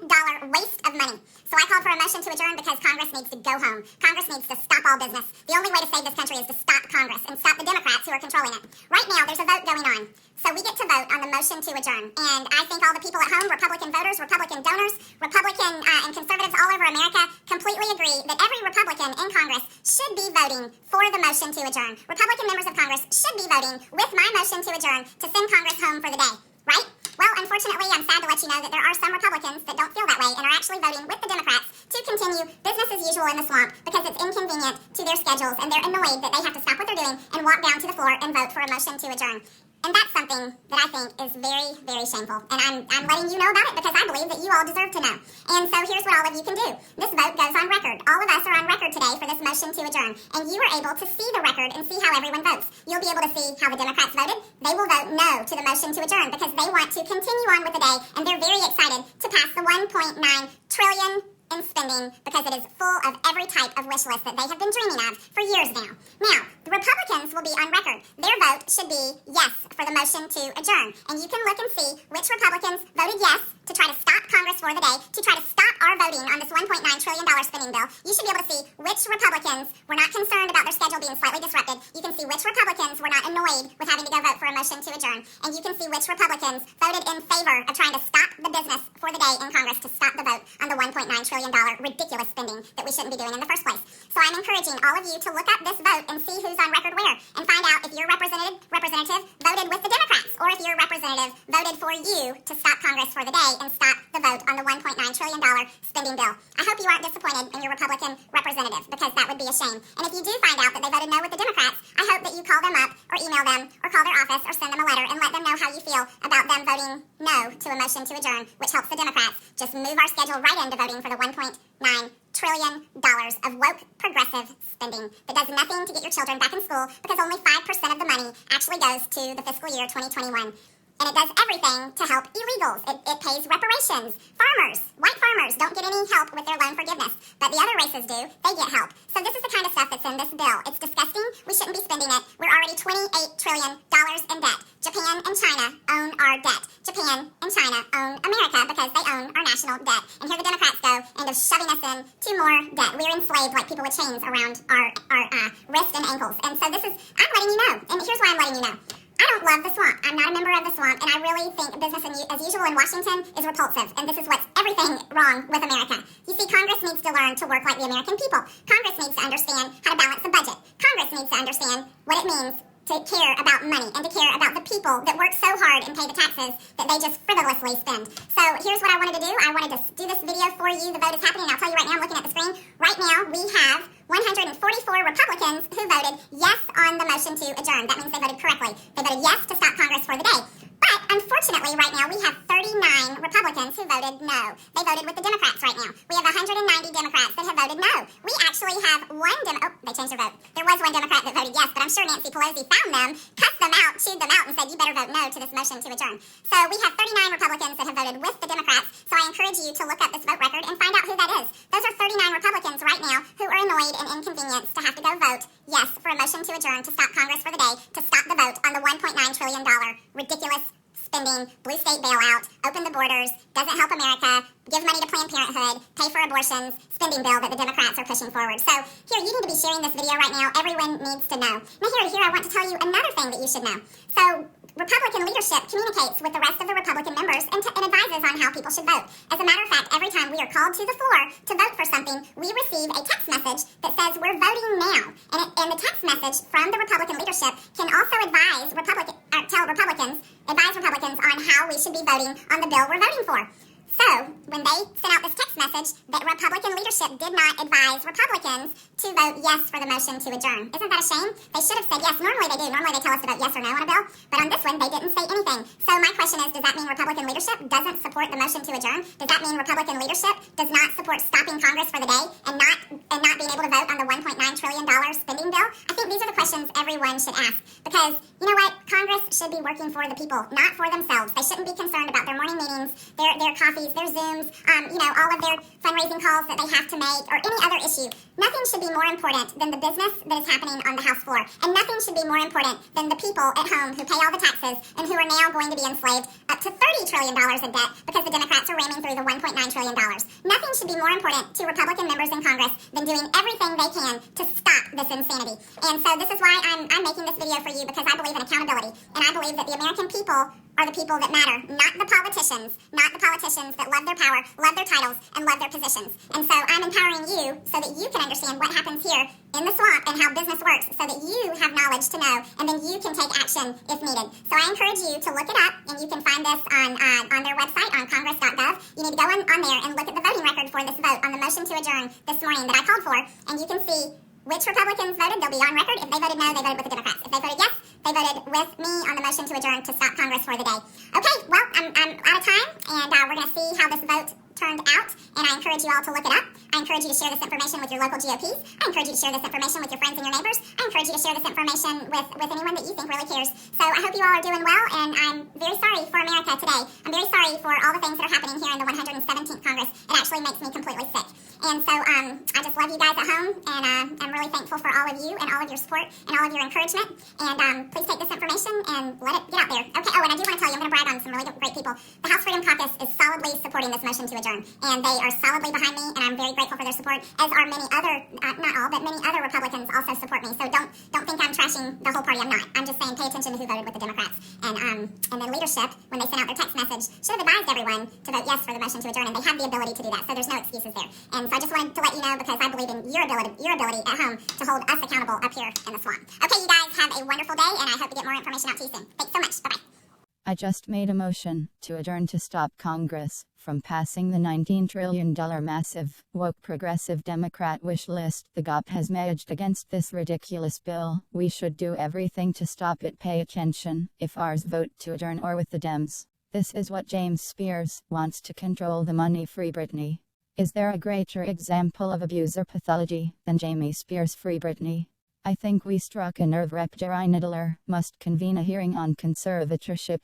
waste of money. So I called for a motion to adjourn because Congress needs to go home. Congress needs to stop all business. The only way to save this country is to stop Congress and stop the Democrats who are controlling it. Right now, there's a vote going on. So we get to vote on the motion to adjourn. And I think all the people at home, Republican voters, Republican donors, Republican and conservatives all over America completely agree that every Republican in Congress should be voting for the motion to adjourn. Republican members of Congress should be voting with my motion to adjourn to send Congress home for the day. Right? Well, unfortunately, I'm sad to let you know that there are some Republicans that don't feel that way and are actually voting with the Democrats to continue business as usual in the swamp because it's inconvenient to their schedules and they're annoyed that they have to stop what they're doing and walk down to the floor and vote for a motion to adjourn. And that's something that I think is very, very shameful. And I'm letting you know about it because I believe that you all deserve to know. And so here's what all of you can do. This vote goes on record. All of us are on record today for this motion to adjourn. And you are able to see the record and see how everyone votes. You'll be able to see how the Democrats voted. They will vote no to the motion to adjourn because they want to continue on with the day. And they're very excited to pass the $1.9 trillion in spending because it is full of every type of wish list that they have been dreaming of for years now. Now, the Republicans will be on record. Their vote should be yes for the motion to adjourn. And you can look and see which Republicans voted yes to try to stop Congress for the day, to try to stop our voting on this $1.9 trillion spending bill. You should be able to see which Republicans were not concerned about their schedule being slightly disrupted. You can see which Republicans were not annoyed with having to go vote for a motion to adjourn. And you can see which Republicans voted in favor of trying to stop the business for the day in Congress to stop the vote on the $1.9 trillion ridiculous spending that we shouldn't be doing in the first place. So I'm encouraging all of you to look up this vote and see who who's on record where and find out if your representative voted with the Democrats or if your representative voted for you to stop Congress for the day and stop the vote on the $1.9 trillion spending bill. I hope you aren't disappointed in your Republican representative, because that would be a shame. And if you do find out that they voted no with the Democrats, I hope that you call them up or email them or call their office or send them a letter and let them know how you feel about them voting no to a motion to adjourn, which helps the Democrats just move our schedule right into voting for the $1.9 trillion of woke progressive spending that does nothing to get your children back in school, because only 5% of the money actually goes to the fiscal year 2021. And it does everything to help illegals. It pays reparations. Farmers, white farmers, don't get any help with their loan forgiveness, but the other races do. They get help. So this is the kind of stuff that's in this bill. It's disgusting. We shouldn't be spending it. We're already $28 trillion in debt. Japan and China own our debt. Japan and China own America because they own our national debt. And here the Democrats go into shoving us in to more debt. We're enslaved like people with chains around our wrists and ankles. And so this is, I'm letting you know. And here's why I'm letting you know. I don't love the swamp. I'm not a member of the swamp, and I really think business as usual in Washington is repulsive, and this is what's everything wrong with America. You see, Congress needs to learn to work like the American people. Congress needs to understand how to balance the budget. Congress needs to understand what it means to care about money and to care about the people that work so hard and pay the taxes that they just frivolously spend. So here's what I wanted to do. I wanted to do this video for you. The vote is happening. I'll tell you right now, I'm looking at the screen. Right now, we have 144 Republicans who voted yes on the motion to adjourn. That means they voted correctly. They voted yes to stop Congress for the day. But unfortunately, right now, we have 39 Republicans who voted no. They voted with the Democrats right now. We have 190 Democrats that have voted no. We actually have one they changed their vote. There was one Democrat that voted yes, but I'm sure Nancy Pelosi found them, cussed them out, chewed them out, and said, you better vote no to this motion to adjourn. So we have 39 Republicans that have voted with the Democrats, so I encourage you to look up this vote record and find out who that is. Those are 39 Republicans right now who are annoyed and inconvenienced to have to go vote yes for a motion to adjourn to stop Congress for the day, to stop the vote on the $1.9 trillion ridiculous spending, blue state bailout, open the borders, doesn't help America, give money to Planned Parenthood, pay for abortions, spending bill that the Democrats are pushing forward. So here, you need to be sharing this video right now. Everyone needs to know. Now here, I want to tell you another thing that you should know. So Republican leadership communicates with the rest of the Republican members and advises on how people should vote. As a matter of fact, every time we are called to the floor to vote for something, we receive a text message that says we're voting now. And the text message from the Republican leadership can also advise Republicans on how we should be voting on the bill we're voting for. So, when they sent out this text message, that Republican leadership did not advise Republicans to vote yes for the motion to adjourn. Isn't that a shame? They should have said yes. Normally they do. Normally they tell us to vote yes or no on a bill. But on this one, they didn't say anything. So my question is, does that mean Republican leadership doesn't support the motion to adjourn? Does that mean Republican leadership does not support stopping Congress for the day and not being able to vote on the $1.9 trillion spending bill? I think these are the questions everyone should ask. Because, you know what? Congress should be working for the people, not for themselves. They shouldn't be concerned about their morning meetings, their coffees, their Zooms, all of their fundraising calls that they have to make, or any other issue. Nothing should be more important than the business that is happening on the House floor. And nothing should be more important than the people at home who pay all the taxes and who are now going to be enslaved up to $30 trillion in debt because the Democrats are ramming through the $1.9 trillion. Nothing should be more important to Republican members in Congress than doing everything they can to stop this insanity. And so this is why I'm making this video for you, because I believe in accountability. And I believe that the American people are the people that matter, not the politicians that love their power, love their titles, and love their positions. And so I'm empowering you so that you can understand what happens here in the swamp and how business works, so that you have knowledge to know, and then you can take action if needed. So I encourage you to look it up, and you can find this on their website, on congress.gov. You need to go on there and look at the voting record for this vote on the motion to adjourn this morning that I called for, and you can see which Republicans voted. They'll be on record. If they voted no, they voted with the Democrats. If they voted yes, they voted with me on the motion to adjourn to stop Congress for the day. Okay, well, I'm out of time, and we're going to see how this vote turned out, and I encourage you all to look it up. I encourage you to share this information with your local GOPs. I encourage you to share this information with your friends and your neighbors. I encourage you to share this information with anyone that you think really cares. So I hope you all are doing well, and I'm very sorry for America today. I'm very sorry for all the things that are happening here in the 117th Congress. It actually makes me completely sick. And so I just love you guys at home, and I'm really thankful for all of you and all of your support and all of your encouragement. And please take this information and let it get out there. Okay, oh, and I do want to tell you, I'm going to brag on some really great people. The House Freedom Caucus is solidly supporting this motion to adjourn, and they are solidly behind me, and I'm very grateful for their support, as are many other, not all, but many other Republicans also support me. So don't think I'm trashing the whole party. I'm not. I'm just saying pay attention to who voted with the Democrats. And then leadership, when they sent out their text message, should have advised everyone to vote yes for the motion to adjourn, and they have the ability to do that. So there's no excuses there. And So I just wanted to let you know because I believe in your ability at home to hold us accountable up here in the swamp. Okay, you guys have a wonderful day, and I hope to get more information out to you soon. Thanks so much. Bye-bye. I just made a motion to adjourn to stop Congress from passing the $19 trillion massive, woke progressive Democrat wish list. The GOP has managed against this ridiculous bill. We should do everything to stop it. Pay attention. If ours, vote to adjourn or with the Dems. This is what James Spears wants to control the money. Free Britney. Is there a greater example of abuser pathology than Jamie Spears? Free Britney. I think we struck a nerve. Rep. Jerry Nadler must convene a hearing on conservatorship.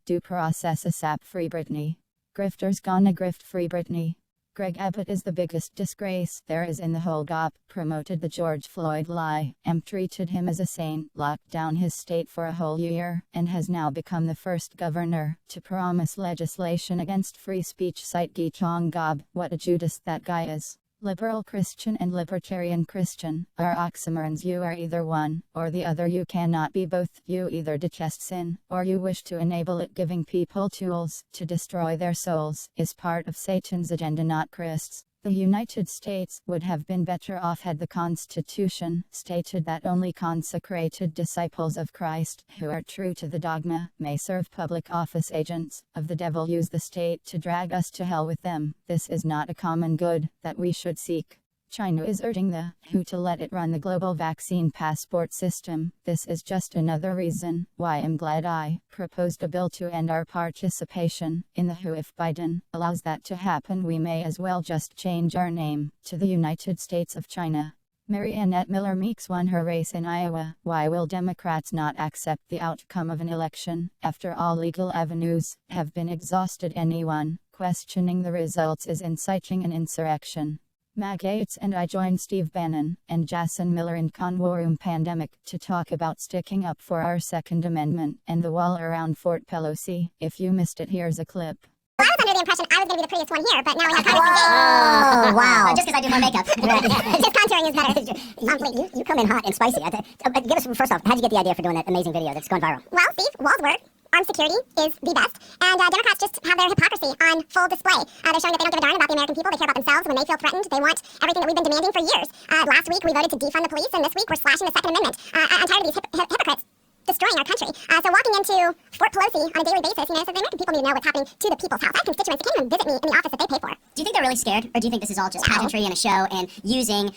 Due process ASAP. Free Britney. Grifters gonna grift. Free Britney. Greg Abbott is the biggest disgrace there is in the whole GOP. Promoted the George Floyd lie. Treated him as a saint. Locked down his state for a whole year. And has now become the first governor to promise legislation against free speech. Cite Gi Chong Gob. What a Judas that guy is. Liberal Christian and libertarian Christian are oxymorons. You are either one or the other. You cannot be both. You either detest sin or you wish to enable it. Giving people tools to destroy their souls is part of Satan's agenda, not Christ's. The United States would have been better off had the Constitution stated that only consecrated disciples of Christ, who are true to the dogma, may serve public office. Agents of the devil use the state to drag us to hell with them. This is not a common good that we should seek. China is urging the WHO to let it run the global vaccine passport system. This is just another reason why I'm glad I proposed a bill to end our participation in the WHO. If Biden allows that to happen, we may as well just change our name to the United States of China. Mary Annette Miller Meeks won her race in Iowa. Why will Democrats not accept the outcome of an election after all legal avenues have been exhausted? Anyone questioning the results is inciting an insurrection. MAGA and I joined Steve Bannon and Jason Miller in Conworum Pandemic to talk about sticking up for our Second Amendment and the wall around Fort Pelosi. If you missed it, here's a clip. I was under the impression I was going to be the prettiest one here, but now we have Congress. Oh, wow. Just because I do more makeup. Just contouring is better. You come in hot and spicy. Give us, first off, how'd you get the idea for doing that amazing video that's going viral? Well, Steve, Waldward. Armed security is the best, and Democrats just have their hypocrisy on full display. They're showing that they don't give a darn about the American people. They care about themselves. When they feel threatened, they want everything that we've been demanding for years. Last week, we voted to defund the police, and this week, we're slashing the Second Amendment. I'm tired of these hypocrites destroying our country. So walking into Fort Pelosi on a daily basis, so the American people need to know what's happening to the people's house. I have constituents that can't even visit me in the office that they pay for. Do you think they're really scared, or do you think this is all just pageantry and a show and using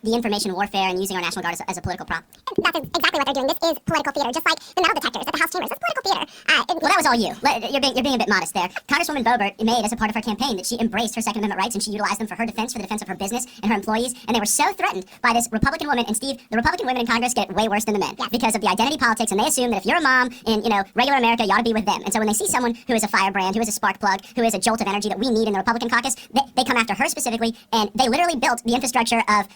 the information warfare and using our National Guard as a political prop? That's exactly what they're doing. This is political theater, just like the metal detectors at the House chambers. It's political theater. Well, that was all you. You're being a bit modest there. Congresswoman Boebert made as a part of her campaign that she embraced her Second Amendment rights and she utilized them for her defense, for the defense of her business and her employees. And they were so threatened by this Republican woman. And Steve, the Republican women in Congress get way worse than the men because of the identity politics, and they assume that if you're a mom in regular America, you ought to be with them. And so when they see someone who is a firebrand, who is a spark plug, who is a jolt of energy that we need in the Republican caucus, they come after her specifically, and they literally built the infrastructure of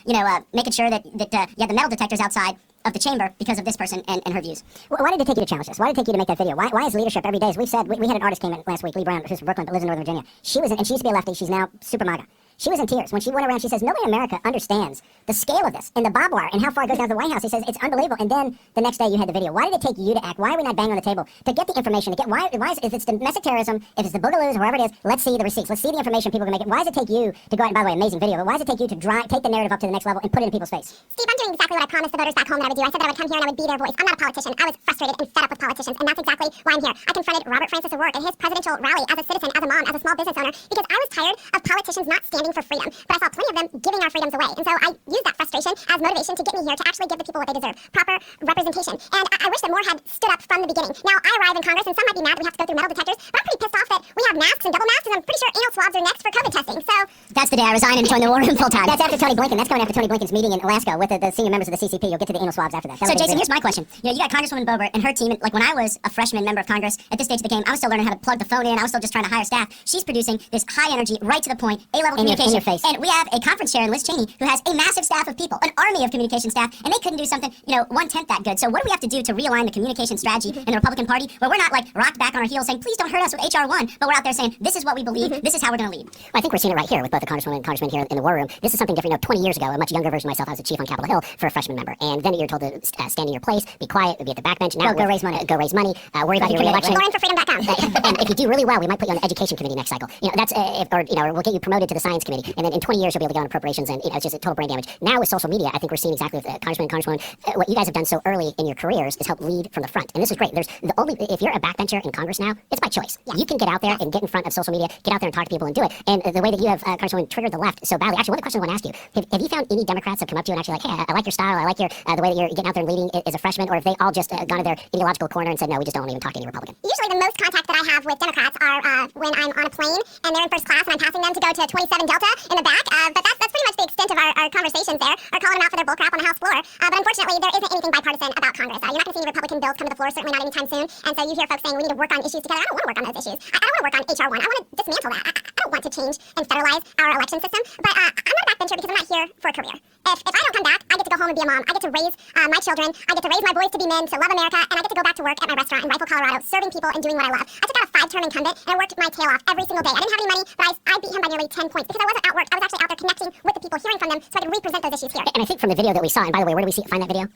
making sure that you had the metal detectors outside of the chamber because of this person and her views. Why did it take you to challenge this? Why did it take you to make that video? Why is leadership every day? As we've said, we had an artist came in last week, Lee Brown, who's from Brooklyn but lives in Northern Virginia. She used to be a lefty. She's now super MAGA. She was in tears. When she went around, she says, nobody in America understands the scale of this and the barbed wire and how far it goes down to the White House. He says, it's unbelievable. And then the next day you had the video. Why did it take you to act? Why are we not banging on the table to get the information? If it's domestic terrorism, if it's the Boogaloos, or whoever it is, let's see the receipts. Let's see the information people can make it. Why does it take you to go out, and by the way, amazing video, but why does it take you to take the narrative up to the next level and put it in people's face? Steve, I'm doing exactly what I promised the voters back home that I would do. I said that I would come here and I would be their voice. I'm not a politician. I was frustrated and fed up with politicians, and that's exactly why I'm here. I confronted Robert Francis O'Rourke at his presidential rally as a citizen, as a mom, as a small business owner, because I was tired of politicians not standing for freedom. But I saw plenty of them giving our freedoms away. And so I used that frustration as motivation to get me here to actually give the people what they deserve. Proper representation. And I wish that more had stood up from the beginning. Now, I arrive in Congress, and some might be mad that we have to go through metal detectors, but I'm pretty pissed off that we have masks and double masks, and I'm pretty sure anal swabs are next for COVID testing. So that's the day I resign and join the war room full time. That's after Tony Blinken. That's going after Tony Blinken's meeting in Alaska with the senior members of the CCP. You'll get to the anal swabs after that. So, Jason, here's my question. You got Congresswoman Boebert and her team. Like, when I was a freshman member of Congress, at this stage of the game, I was still learning how to plug the phone in. I was still just trying to hire staff. She's producing this high energy, right to the point, A-level communication. In your face. And we have a conference chair in Liz Cheney who has a massive staff of people, an army of communication staff, and they couldn't do something, 1/10 that good. So what do we have to do to realign the communication strategy in the Republican Party, where we're not like rocked back on our heels saying, please don't hurt us with HR 1, but we're out there saying, this is what we believe, this is how we're going to lead? Well, I think we're seeing it right here with both the congresswomen and congressmen here in the war room. This is something different. 20 years ago, a much younger version of myself, I was a chief on Capitol Hill for a freshman member. And then you're told to stand in your place, be quiet, be at the backbench. Now go raise money. Worry about your reelection. GoRunForFreedom.com. And if you do really well, we might put you on the education committee next cycle. That's or we'll get you promoted to the science committee. And then in 20 years, you'll be able to go on appropriations, and it's just a total brain damage. Now with social media, I think we're seeing exactly with congressmen and congresswomen, what you guys have done so early in your careers is help lead from the front. And this is great. If you're a backbencher in Congress now, it's by choice. Yeah. You can get out there and get in front of social media, get out there and talk to people and do it. And the way that you have, Congresswoman, triggered the left so badly. Actually, one of the questions I want to ask you, have you found any Democrats that come up to you and actually like, hey, I like your style, I like your the way that you're getting out there and leading as a freshman, or if they all just gone to their ideological corner and said, no, we just don't even talk to any Republican? Usually the most contact that I have with Democrats are when I'm on a plane and they're in first class and I'm passing them to go to 27 Delta in the back. But that's pretty much the extent of our conversations there, or calling them out for their bullcrap on the House floor. But unfortunately, there isn't anything bipartisan about Congress. You're not going to see any Republican bills come to the floor, certainly not anytime soon. And so you hear folks saying we need to work on issues together. I don't want to work on those issues. I don't want to work on HR 1. I want to dismantle that. I don't want to change and federalize our election system. But I'm not a backbencher because I'm not here for a career. If I don't come back, I get to go home and be a mom. I get to raise my children. I get to raise my boys to be men, to love America, and I get to go back to work at my restaurant in Rifle, Colorado, serving people and doing what I love. I took out a 5-term incumbent and I worked my tail off every single day. I didn't have any money, but I beat him by nearly 10 points because I wasn't outworked. I was actually out there connecting with the people, hearing from them, so I could represent those issues here. And I think from the video that we saw, and by the way, where do we find that video?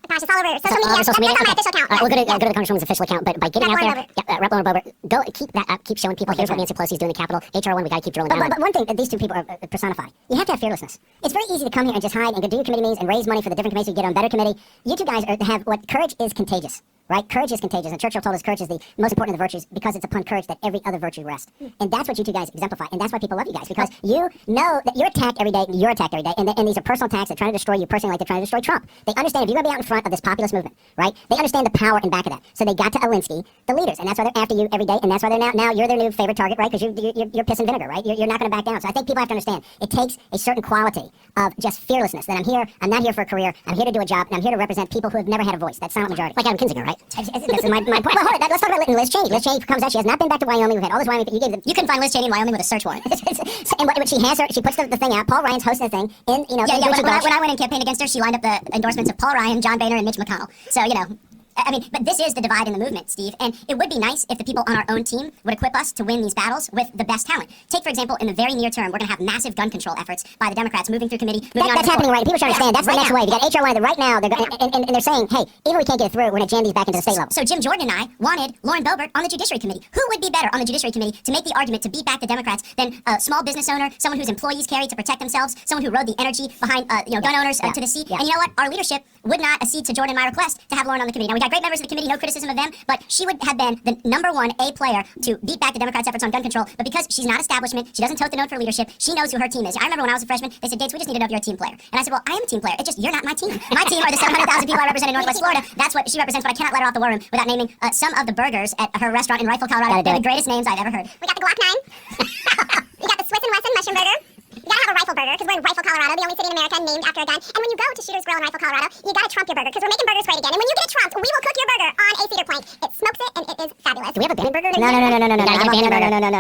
Gosh, it's all over social media. Social media? That's on my official account. We'll go to the Congresswoman's official account, but by getting out there, Rep. Lauren Boebert, go keep that up, keep showing people, here's what Nancy Pelosi's doing in the Capitol. HR 1, we got to keep drilling down. But one thing that these two people are personified, you have to have fearlessness. It's very easy to come here and just hide and go do your committee meetings and raise money for the different committees you get on better committee. You two guys have what courage is contagious. Right? Courage is contagious. And Churchill told us courage is the most important of the virtues because it's upon courage that every other virtue rests. And that's what you two guys exemplify. And that's why people love you guys, because you know that you're attacked every day and you're attacked every day. And these are personal attacks that try to destroy you personally, like they're trying to destroy Trump. They understand if you're going to be out in front of this populist movement, right? They understand the power in back of that. So they got to Alinsky, the leaders. And that's why they're after you every day. And that's why they're now you're their new favorite target, right? Because you're piss and vinegar, right? You're not going to back down. So I think people have to understand it takes a certain quality of just fearlessness. That I'm not here for a career. I'm here to do a job. And I'm here to represent people who have never had a voice. That silent majority. Like Adam Kinzinger, right? This is my point. Well, hold it. Let's talk about Liz Cheney. Liz Cheney comes out. She has not been back to Wyoming. We've had all this Wyoming. You couldn't find Liz Cheney in Wyoming with a search warrant. And what she has her, she puts the thing out. Paul Ryan's hosting the thing. When I went and campaigned against her, she lined up the endorsements of Paul Ryan, John Boehner, and Mitch McConnell. So but this is the divide in the movement, Steve, and it would be nice if the people on our own team would equip us to win these battles with the best talent. Take, for example, in the very near term, we're going to have massive gun control efforts by the Democrats moving through committee. That's happening right. People should understand. That's the next wave. You got HR 1 right now. They're and they're saying, hey, even if we can't get it through, we're going to jam these back into the state level. So Jim Jordan and I wanted Lauren Boebert on the Judiciary Committee. Who would be better on the Judiciary Committee to make the argument to beat back the Democrats than a small business owner, someone whose employees carry to protect themselves, someone who rode the energy behind gun owners to the seat? And you know what? Our leadership would not accede to Jordan and my request to have Lauren on the committee. Now, we got great members of the committee, no criticism of them, but she would have been the #1 A player to beat back the Democrats' efforts on gun control. But because she's not establishment, she doesn't tote the note for leadership, she knows who her team is. I remember when I was a freshman, they said, Gates, we just need to know if you're a team player. And I said, well, I am a team player. It's just you're not my team. My team are the 700,000 people I represent in Northwest Florida. That's what she represents, but I cannot let her off the war room without naming some of the burgers at her restaurant in Rifle, Colorado. They're the greatest names I've ever heard. We got the Glock 9. We got the Swiss and Wesson mushroom burger. You gotta have a rifle burger because we're in Rifle, Colorado, the only city in America named after a gun. And when you go to Shooter's Grill in Rifle, Colorado, you gotta trump your burger because we're making burgers great again. And when you get it trumped, we will cook your burger on a cedar plank. It smokes it and it is fabulous. Do we have a Bannon burger?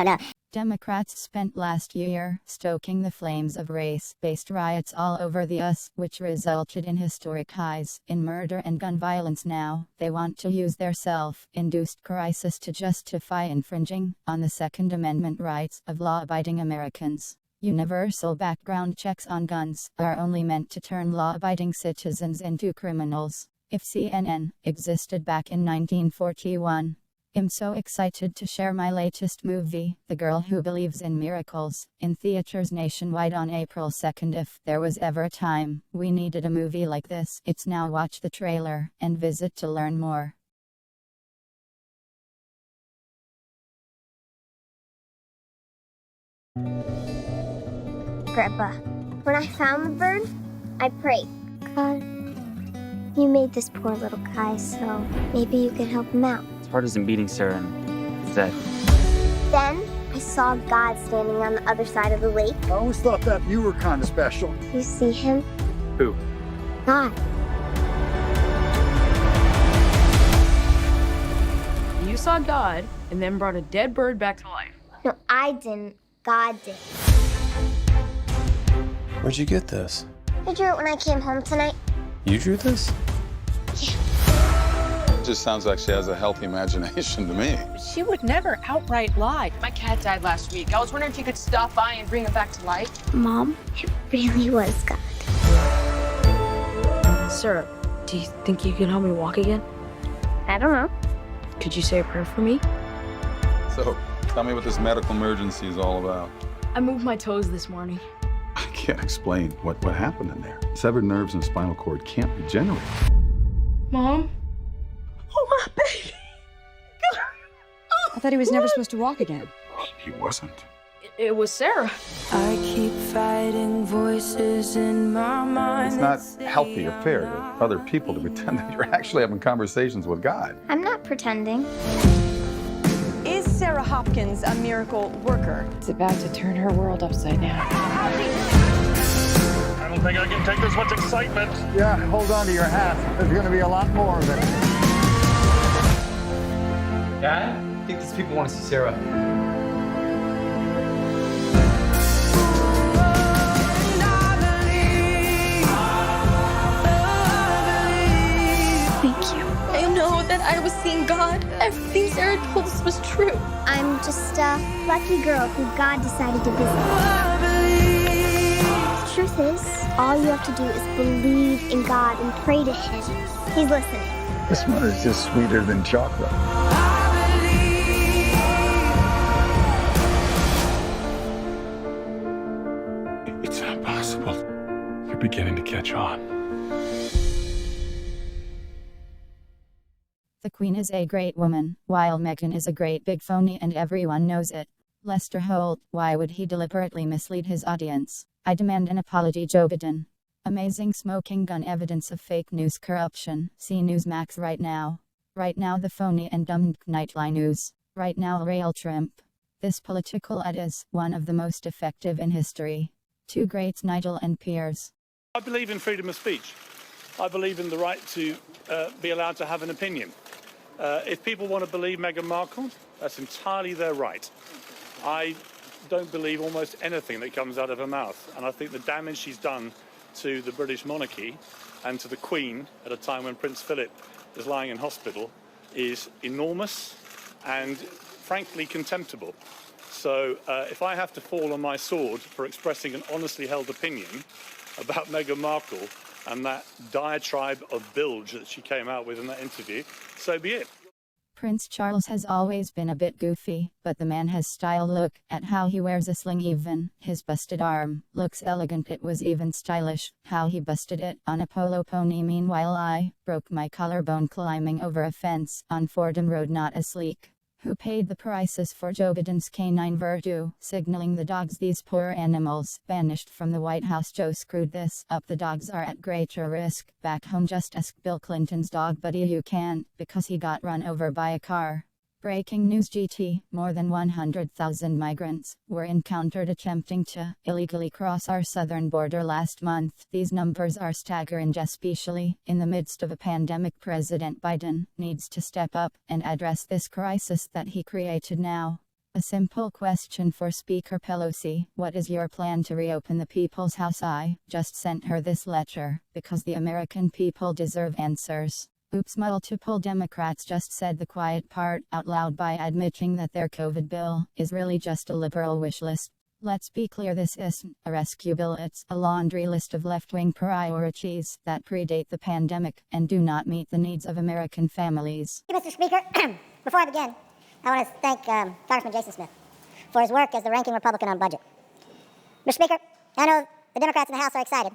No. Democrats spent last year stoking the flames of race-based riots all over the US, which resulted in historic highs in murder and gun violence. Now, they want to use their self-induced crisis to justify infringing on the Second Amendment rights of law-abiding Americans. Universal background checks on guns are only meant to turn law-abiding citizens into criminals. If CNN existed back in 1941, I'm so excited to share my latest movie, The Girl Who Believes in Miracles, in theaters nationwide on April 2nd. If there was ever a time we needed a movie like this, it's now. Watch the trailer and visit to learn more. Grandpa, when I found the bird, I prayed, God, you made this poor little guy, so maybe you could help him out. His heart isn't beating, Sarah, and it's dead. Then I saw God standing on the other side of the lake. I always thought that you were kind of special. You see him? Who? God. You saw God and then brought a dead bird back to life. No, I didn't. God did. Where'd you get this? I drew it when I came home tonight. You drew this? Yeah. just sounds like she has a healthy imagination to me. She would never outright lie. My cat died last week. I was wondering if you could stop by and bring him back to life. Mom, it really was God. Sarah, do you think you can help me walk again? I don't know. Could you say a prayer for me? So, tell me what this medical emergency is all about. I moved my toes this morning. I can't explain what happened in there. Severed nerves and spinal cord can't regenerate. Mom? Oh, my baby. I thought he was never supposed to walk again. He wasn't. It was Sarah. I keep fighting voices in my mind. It's not healthy or fair to other people to pretend that you're actually having conversations with God. I'm not pretending. Is Sarah Hopkins a miracle worker? It's about to turn her world upside down. I don't think I can take this much excitement. Yeah, hold on to your hat. There's going to be a lot more of it. Dad, I think these people want to see Sarah. Thank you. I know that I was seeing God. Everything Sarah told us was true. I'm just a lucky girl who God decided to visit. The truth is, all you have to do is believe in God and pray to Him. He's listening. This one is just sweeter than chocolate. It's not possible. You're beginning to catch on. The Queen is a great woman, while Meghan is a great big phony and everyone knows it. Lester Holt, why would he deliberately mislead his audience? I demand an apology, Joe Biden. Amazing smoking gun evidence of fake news corruption. See Newsmax right now. Right now the phony and dumb nightline news. Right now rail Trump. This political ad is one of the most effective in history. Two greats, Nigel and Piers. I believe in freedom of speech. I believe in the right to be allowed to have an opinion. If people want to believe Meghan Markle, that's entirely their right. I don't believe almost anything that comes out of her mouth, and I think the damage she's done to the British monarchy and to the Queen at a time when Prince Philip is lying in hospital is enormous and frankly contemptible. So if I have to fall on my sword for expressing an honestly held opinion about Meghan Markle and that diatribe of bilge that she came out with in that interview, so be it. Prince Charles has always been a bit goofy, but the man has style. Look at how he wears a sling even. His busted arm looks elegant. It was even stylish how he busted it on a polo pony. Meanwhile I broke my collarbone climbing over a fence on Fordham Road. Not a sleek. Who paid the prices for Joe Biden's canine virtue, signaling the dogs, these poor animals, banished from the White House. Joe screwed this up. The dogs are at greater risk. Back home, just ask Bill Clinton's dog buddy. You can, because he got run over by a car. Breaking news GT, more than 100,000 migrants were encountered attempting to illegally cross our southern border last month. These numbers are staggering, especially in the midst of a pandemic. President Biden needs to step up and address this crisis that he created now. A simple question for Speaker Pelosi: what is your plan to reopen the People's House? I just sent her this letter because the American people deserve answers. Oops, multiple Democrats just said the quiet part out loud by admitting that their COVID bill is really just a liberal wish list. Let's be clear, this isn't a rescue bill, it's a laundry list of left-wing priorities that predate the pandemic and do not meet the needs of American families. Mr. Speaker, before I begin, I want to thank Congressman Jason Smith for his work as the ranking Republican on budget. Mr. Speaker, I know the Democrats in the House are excited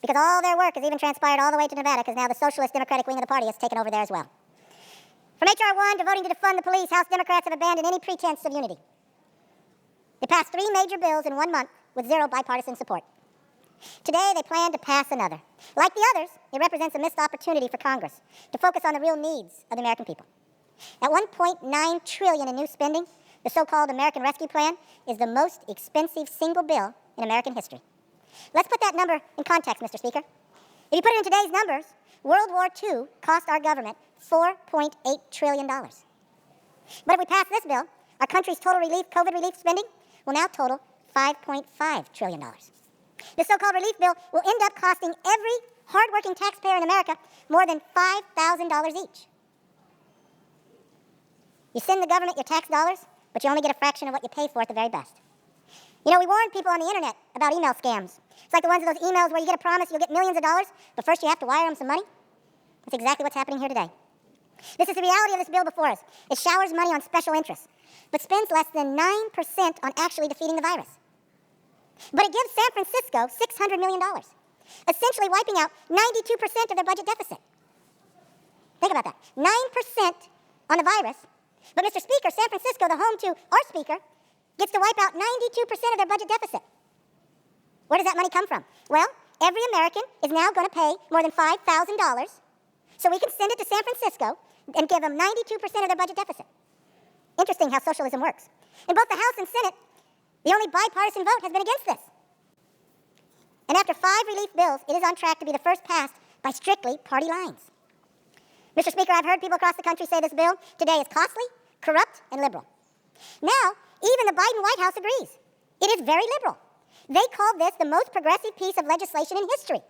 because all their work has even transpired all the way to Nevada, because now the Socialist Democratic wing of the party has taken over there as well. From H.R. 1 to voting to defund the police, House Democrats have abandoned any pretense of unity. They passed 3 major bills in 1 month with 0 bipartisan support. Today, they plan to pass another. Like the others, it represents a missed opportunity for Congress to focus on the real needs of the American people. At $1.9 trillion in new spending, the so-called American Rescue Plan is the most expensive single bill in American history. Let's put that number in context, Mr. Speaker. If you put it in today's numbers, World War II cost our government $4.8 trillion. But if we pass this bill, our country's total COVID relief spending will now total $5.5 trillion. This so-called relief bill will end up costing every hardworking taxpayer in America more than $5,000 each. You send the government your tax dollars, but you only get a fraction of what you pay for at the very best. You know, we warn people on the internet about email scams. It's like the ones of those emails where you get a promise you'll get millions of dollars, but first you have to wire them some money. That's exactly what's happening here today. This is the reality of this bill before us. It showers money on special interests, but spends less than 9% on actually defeating the virus. But it gives San Francisco $600 million, essentially wiping out 92% of their budget deficit. Think about that. 9% on the virus, but Mr. Speaker, San Francisco, the home to our speaker, gets to wipe out 92% of their budget deficit. Where does that money come from? Well, every American is now going to pay more than $5,000, so we can send it to San Francisco and give them 92% of their budget deficit. Interesting how socialism works. In both the House and Senate, the only bipartisan vote has been against this. And after 5 relief bills, it is on track to be the first passed by strictly party lines. Mr. Speaker, I've heard people across the country say this bill today is costly, corrupt, and liberal. Now, even the Biden White House agrees. It is very liberal. They called this the most progressive piece of legislation in history.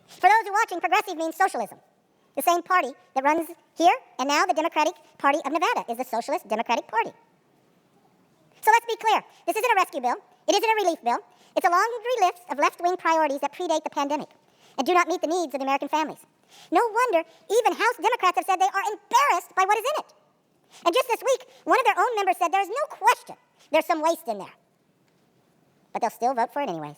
For those who are watching, progressive means socialism. The same party that runs here, and now the Democratic Party of Nevada is the Socialist Democratic Party. So let's be clear. This isn't a rescue bill. It isn't a relief bill. It's a laundry list of left-wing priorities that predate the pandemic and do not meet the needs of the American families. No wonder even House Democrats have said they are embarrassed by what is in it. And just this week, one of their own members said there is no question there's some waste in there. But they'll still vote for it anyways.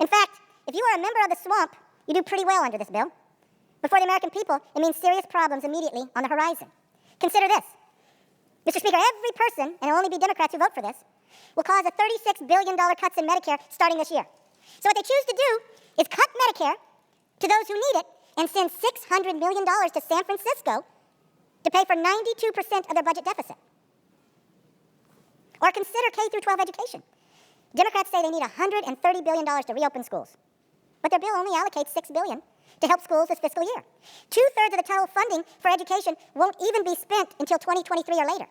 In fact, if you are a member of the swamp, you do pretty well under this bill. But for the American people, it means serious problems immediately on the horizon. Consider this. Mr. Speaker, every person, and it will only be Democrats who vote for this, will cause a $36 billion cuts in Medicare starting this year. So what they choose to do is cut Medicare to those who need it and send $600 million to San Francisco to pay for 92% of their budget deficit. Or consider K through 12 education. Democrats say they need $130 billion to reopen schools, but their bill only allocates $6 billion to help schools this fiscal year. 2/3 of the total funding for education won't even be spent until 2023 or later.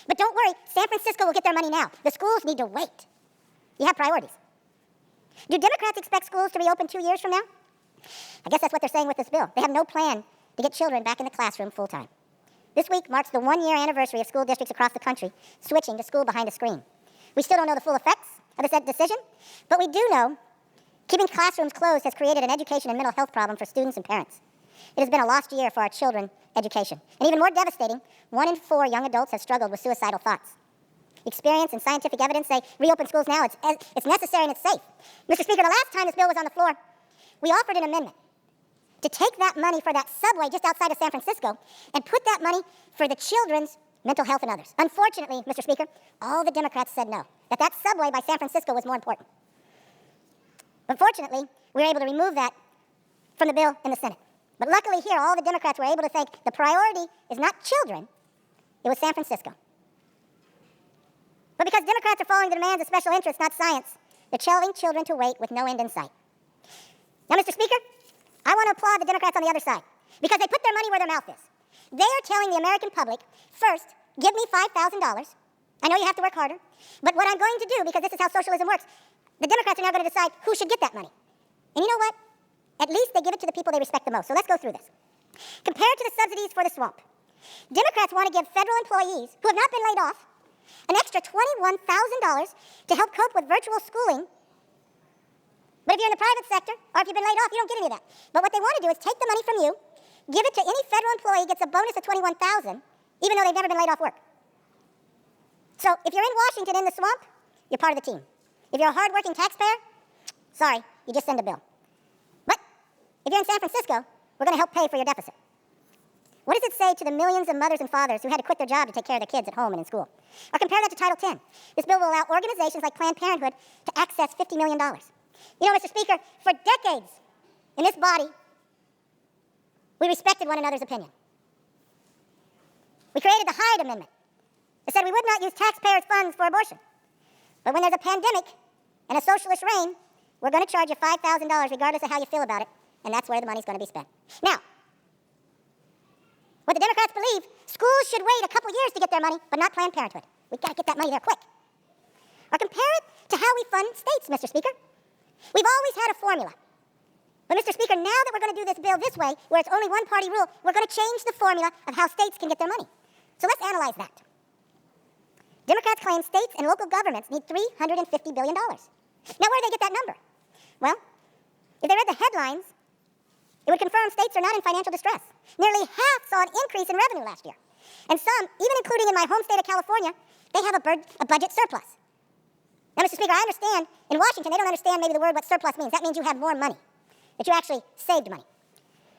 But don't worry, San Francisco will get their money now. The schools need to wait. You have priorities. Do Democrats expect schools to reopen 2 years from now? I guess that's what they're saying with this bill. They have no plan to get children back in the classroom full time. This week marks the 1-year anniversary of school districts across the country switching to school behind a screen. We still don't know the full effects of this decision, but we do know keeping classrooms closed has created an education and mental health problem for students and parents. It has been a lost year for our children's education. And even more devastating, 1 in 4 young adults have struggled with suicidal thoughts. Experience and scientific evidence say reopen schools now, it's necessary and it's safe. Mr. Speaker, the last time this bill was on the floor, we offered an amendment to take that money for that subway just outside of San Francisco and put that money for the children's mental health and others. Unfortunately, Mr. Speaker, all the Democrats said no, that subway by San Francisco was more important. Unfortunately, we were able to remove that from the bill in the Senate. But luckily here, all the Democrats were able to think the priority is not children, it was San Francisco. But because Democrats are following the demands of special interests, not science, they're telling children to wait with no end in sight. Now, Mr. Speaker, I want to applaud the Democrats on the other side because they put their money where their mouth is. They are telling the American public, first, give me $5,000. I know you have to work harder, but what I'm going to do, because this is how socialism works, the Democrats are now going to decide who should get that money. And you know what? At least they give it to the people they respect the most. So let's go through this. Compared to the subsidies for the swamp, Democrats want to give federal employees who have not been laid off an extra $21,000 to help cope with virtual schooling. But if you're in the private sector, or if you've been laid off, you don't get any of that. But what they want to do is take the money from you, give it to any federal employee, gets a bonus of $21,000, even though they've never been laid off work. So if you're in Washington in the swamp, you're part of the team. If you're a hardworking taxpayer, sorry, you just send a bill. But if you're in San Francisco, we're going to help pay for your deficit. What does it say to the millions of mothers and fathers who had to quit their job to take care of their kids at home and in school? Or compare that to Title X. This bill will allow organizations like Planned Parenthood to access $50 million. You know, Mr. Speaker, for decades in this body, we respected one another's opinion. We created the Hyde Amendment that said we would not use taxpayers' funds for abortion. But when there's a pandemic and a socialist reign, we're going to charge you $5,000 regardless of how you feel about it, and that's where the money's going to be spent. Now, what the Democrats believe, schools should wait a couple years to get their money, but not Planned Parenthood. We've got to get that money there quick. Or compare it to how we fund states, Mr. Speaker. We've always had a formula. But, Mr. Speaker, now that we're going to do this bill this way, where it's only one-party rule, we're going to change the formula of how states can get their money. So let's analyze that. Democrats claim states and local governments need $350 billion. Now, where do they get that number? Well, if they read the headlines, it would confirm states are not in financial distress. Nearly half saw an increase in revenue last year. And some, even including in my home state of California, they have a budget surplus. Now, Mr. Speaker, I understand in Washington they don't understand maybe the word what surplus means. That means you have more money, that you actually saved money.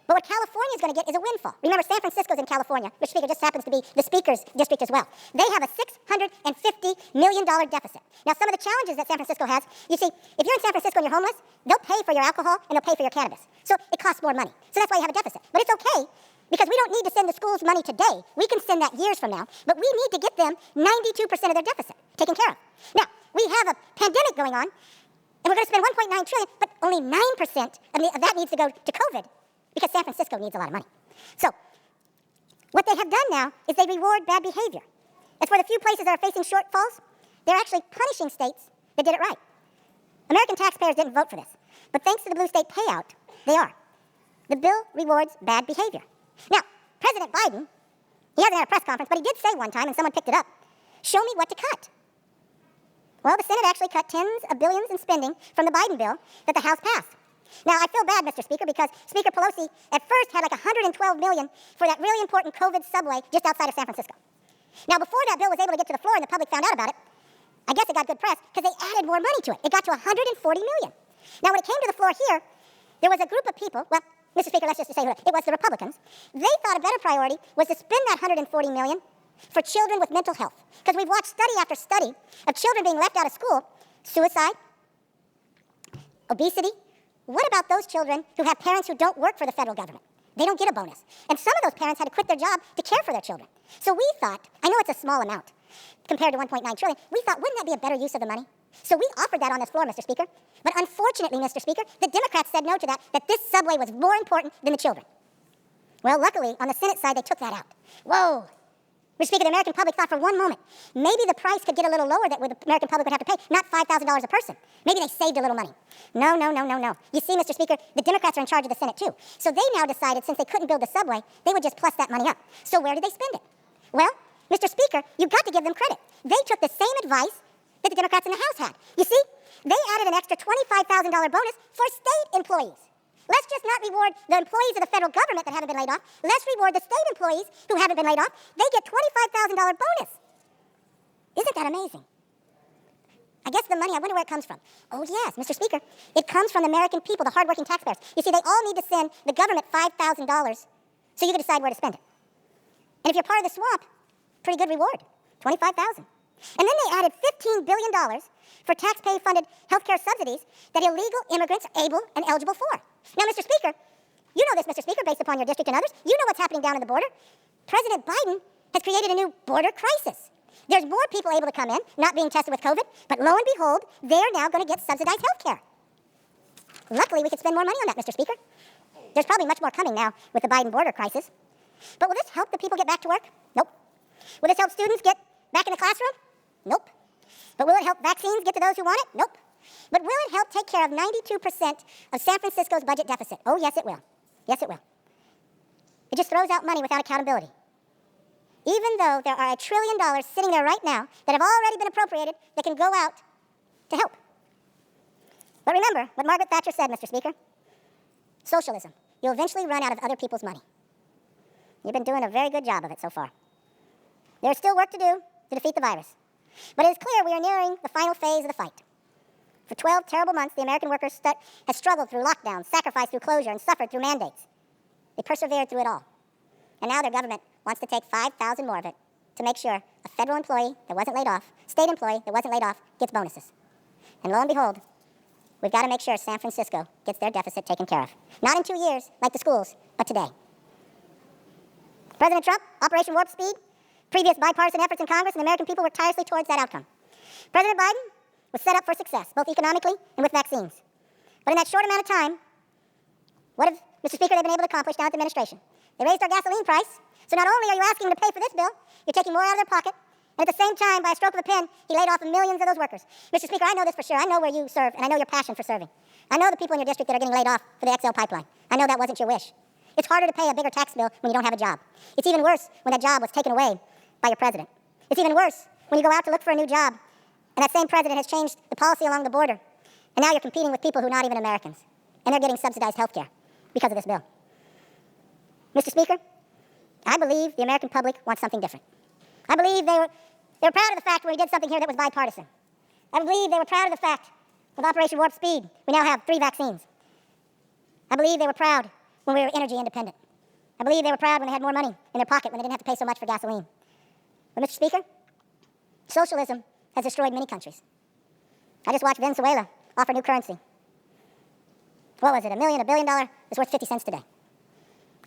But what California is going to get is a windfall. Remember, San Francisco's in California, which, Speaker, just happens to be the Speaker's district as well. They have a $650 million deficit. Now, some of the challenges that San Francisco has, you see, if you're in San Francisco and you're homeless, they'll pay for your alcohol and they'll pay for your cannabis. So it costs more money. So that's why you have a deficit. But it's okay, because we don't need to send the schools money today. We can send that years from now. But we need to get them 92% of their deficit taken care of. Now, we have a pandemic going on, and we're going to spend $1.9 trillion, but only 9% of that needs to go to COVID, because San Francisco needs a lot of money. So, what they have done now is they reward bad behavior. As for the few places that are facing shortfalls, they're actually punishing states that did it right. American taxpayers didn't vote for this, but thanks to the blue state payout, they are. The bill rewards bad behavior. Now, President Biden, he hasn't had a press conference, but he did say one time, and someone picked it up, show me what to cut. Well, the Senate actually cut tens of billions in spending from the Biden bill that the House passed. Now, I feel bad, Mr. Speaker, because Speaker Pelosi at first had like $112 million for that really important COVID subway just outside of San Francisco. Now, before that bill was able to get to the floor and the public found out about it, I guess it got good press because they added more money to it. It got to $140 million. Now, when it came to the floor here, there was a group of people, well, Mr. Speaker, let's just say it was the Republicans. They thought a better priority was to spend that $140 million for children with mental health. Because we've watched study after study of children being left out of school, suicide, obesity. What about those children who have parents who don't work for the federal government? They don't get a bonus. And some of those parents had to quit their job to care for their children. So we thought, I know it's a small amount compared to $1.9 trillion, we thought, wouldn't that be a better use of the money? So we offered that on this floor, Mr. Speaker. But unfortunately, Mr. Speaker, the Democrats said no to that this subway was more important than the children. Well, luckily, on the Senate side, they took that out. Whoa. Mr. Speaker, the American public thought for one moment, maybe the price could get a little lower that the American public would have to pay, not $5,000 a person. Maybe they saved a little money. No. You see, Mr. Speaker, the Democrats are in charge of the Senate, too. So they now decided, since they couldn't build the subway, they would just plus that money up. So where did they spend it? Well, Mr. Speaker, you've got to give them credit. They took the same advice that the Democrats in the House had. You see, they added an extra $25,000 bonus for state employees. Let's just not reward the employees of the federal government that haven't been laid off. Let's reward the state employees who haven't been laid off. They get $25,000 bonus. Isn't that amazing? I guess the money, I wonder where it comes from. Oh, yes, Mr. Speaker, it comes from the American people, the hardworking taxpayers. You see, they all need to send the government $5,000 so you can decide where to spend it. And if you're part of the swamp, pretty good reward, $25,000. And then they added $15 billion for taxpayer-funded health care subsidies that illegal immigrants are able and eligible for. Now, Mr. Speaker, you know this, Mr. Speaker, based upon your district and others. You know what's happening down in the border. President Biden has created a new border crisis. There's more people able to come in, not being tested with COVID, but lo and behold, they're now going to get subsidized health care. Luckily, we could spend more money on that, Mr. Speaker. There's probably much more coming now with the Biden border crisis. But will this help the people get back to work? Nope. Will this help students get back in the classroom? Nope. But will it help vaccines get to those who want it? Nope. But will it help take care of 92% of San Francisco's budget deficit? Oh, yes, it will. Yes, it will. It just throws out money without accountability. Even though there are $1 trillion sitting there right now that have already been appropriated that can go out to help. But remember what Margaret Thatcher said, Mr. Speaker. Socialism. You'll eventually run out of other people's money. You've been doing a very good job of it so far. There's still work to do to defeat the virus. But it is clear we are nearing the final phase of the fight. For 12 terrible months, the American workers have struggled through lockdowns, sacrificed through closure, and suffered through mandates. They persevered through it all. And now their government wants to take 5,000 more of it to make sure a federal employee that wasn't laid off, state employee that wasn't laid off, gets bonuses. And lo and behold, we've got to make sure San Francisco gets their deficit taken care of. Not in 2 years, like the schools, but today. President Trump, Operation Warp Speed, previous bipartisan efforts in Congress and the American people worked tirelessly towards that outcome. President Biden was set up for success, both economically and with vaccines. But in that short amount of time, what have, Mr. Speaker, they've been able to accomplish now at the administration? They raised our gasoline price, so not only are you asking them to pay for this bill, you're taking more out of their pocket, and at the same time, by a stroke of a pen, he laid off millions of those workers. Mr. Speaker, I know this for sure. I know where you serve, and I know your passion for serving. I know the people in your district that are getting laid off for the XL pipeline. I know that wasn't your wish. It's harder to pay a bigger tax bill when you don't have a job. It's even worse when that job was taken away by your president. It's even worse when you go out to look for a new job, and that same president has changed the policy along the border, and now you're competing with people who are not even Americans, and they're getting subsidized health care because of this bill. Mr. Speaker, I believe the American public wants something different. I believe they were proud of the fact when we did something here that was bipartisan. I believe they were proud of the fact with Operation Warp Speed, we now have 3 vaccines. I believe they were proud when we were energy independent. I believe they were proud when they had more money in their pocket, when they didn't have to pay so much for gasoline. But Mr. Speaker, socialism has destroyed many countries. I just watched Venezuela offer new currency. What was it, $1 billion? It's worth 50 cents today.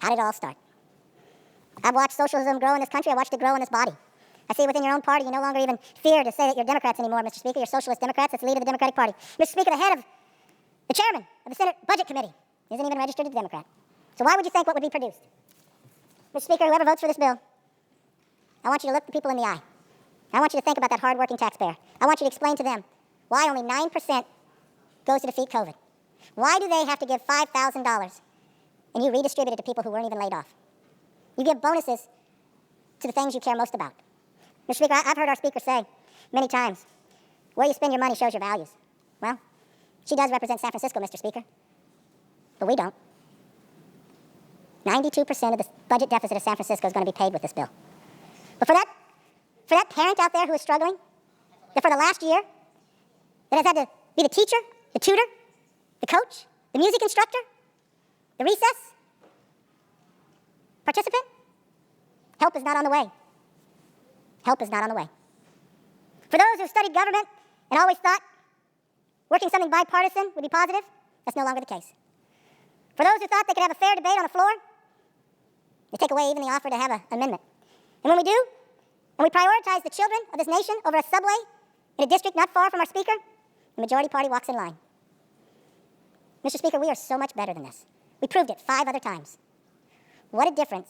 How did it all start? I've watched socialism grow in this country. I watched it grow in this body. I see within your own party, you no longer even fear to say that you're Democrats anymore, Mr. Speaker. You're Socialist Democrats. That's the leader of the Democratic Party. Mr. Speaker, the chairman of the Senate Budget Committee isn't even registered as a Democrat. So why would you think what would be produced? Mr. Speaker, whoever votes for this bill, I want you to look the people in the eye. I want you to think about that hard-working taxpayer. I want you to explain to them why only 9% goes to defeat COVID. Why do they have to give $5,000 and you redistribute it to people who weren't even laid off? You give bonuses to the things you care most about. Mr. Speaker, I've heard our speaker say many times, where you spend your money shows your values. Well, she does represent San Francisco, Mr. Speaker, but we don't. 92% of the budget deficit of San Francisco is going to be paid with this bill. But for that parent out there who is struggling, that for the last year, that has had to be the teacher, the tutor, the coach, the music instructor, the recess participant, help is not on the way. Help is not on the way. For those who studied government and always thought working something bipartisan would be positive, that's no longer the case. For those who thought they could have a fair debate on the floor, they take away even the offer to have an amendment. And when we do, and we prioritize the children of this nation over a subway in a district not far from our speaker, the majority party walks in line. Mr. Speaker, we are so much better than this. We proved it 5 other times. What a difference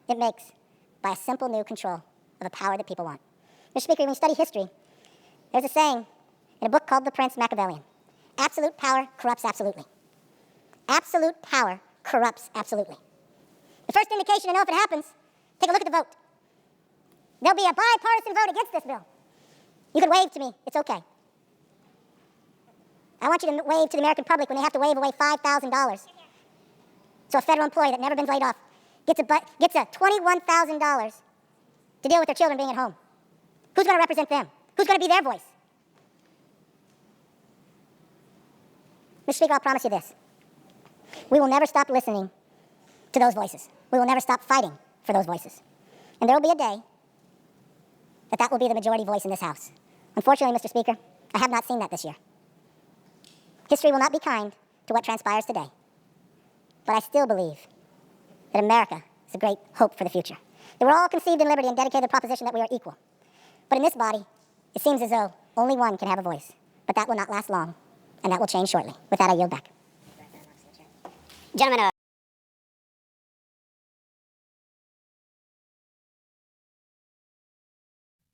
it makes by a simple new control of a power that people want. Mr. Speaker, when you study history, there's a saying in a book called The Prince Machiavellian. Absolute power corrupts absolutely. Absolute power corrupts absolutely. The first indication to know if it happens, take a look at the vote. There'll be a bipartisan vote against this bill. You can wave to me. It's okay. I want you to wave to the American public when they have to wave away $5,000. So a federal employee that never been laid off gets a $21,000 to deal with their children being at home. Who's going to represent them? Who's going to be their voice? Mr. Speaker, I'll promise you this. We will never stop listening to those voices. We will never stop fighting for those voices. And there will be a day that will be the majority voice in this House. Unfortunately, Mr. Speaker, I have not seen that this year. History will not be kind to what transpires today. But I still believe that America is a great hope for the future. That we're all conceived in liberty and dedicated to the proposition that we are equal. But in this body, it seems as though only one can have a voice. But that will not last long, and that will change shortly. With that, I yield back. Gentlemen,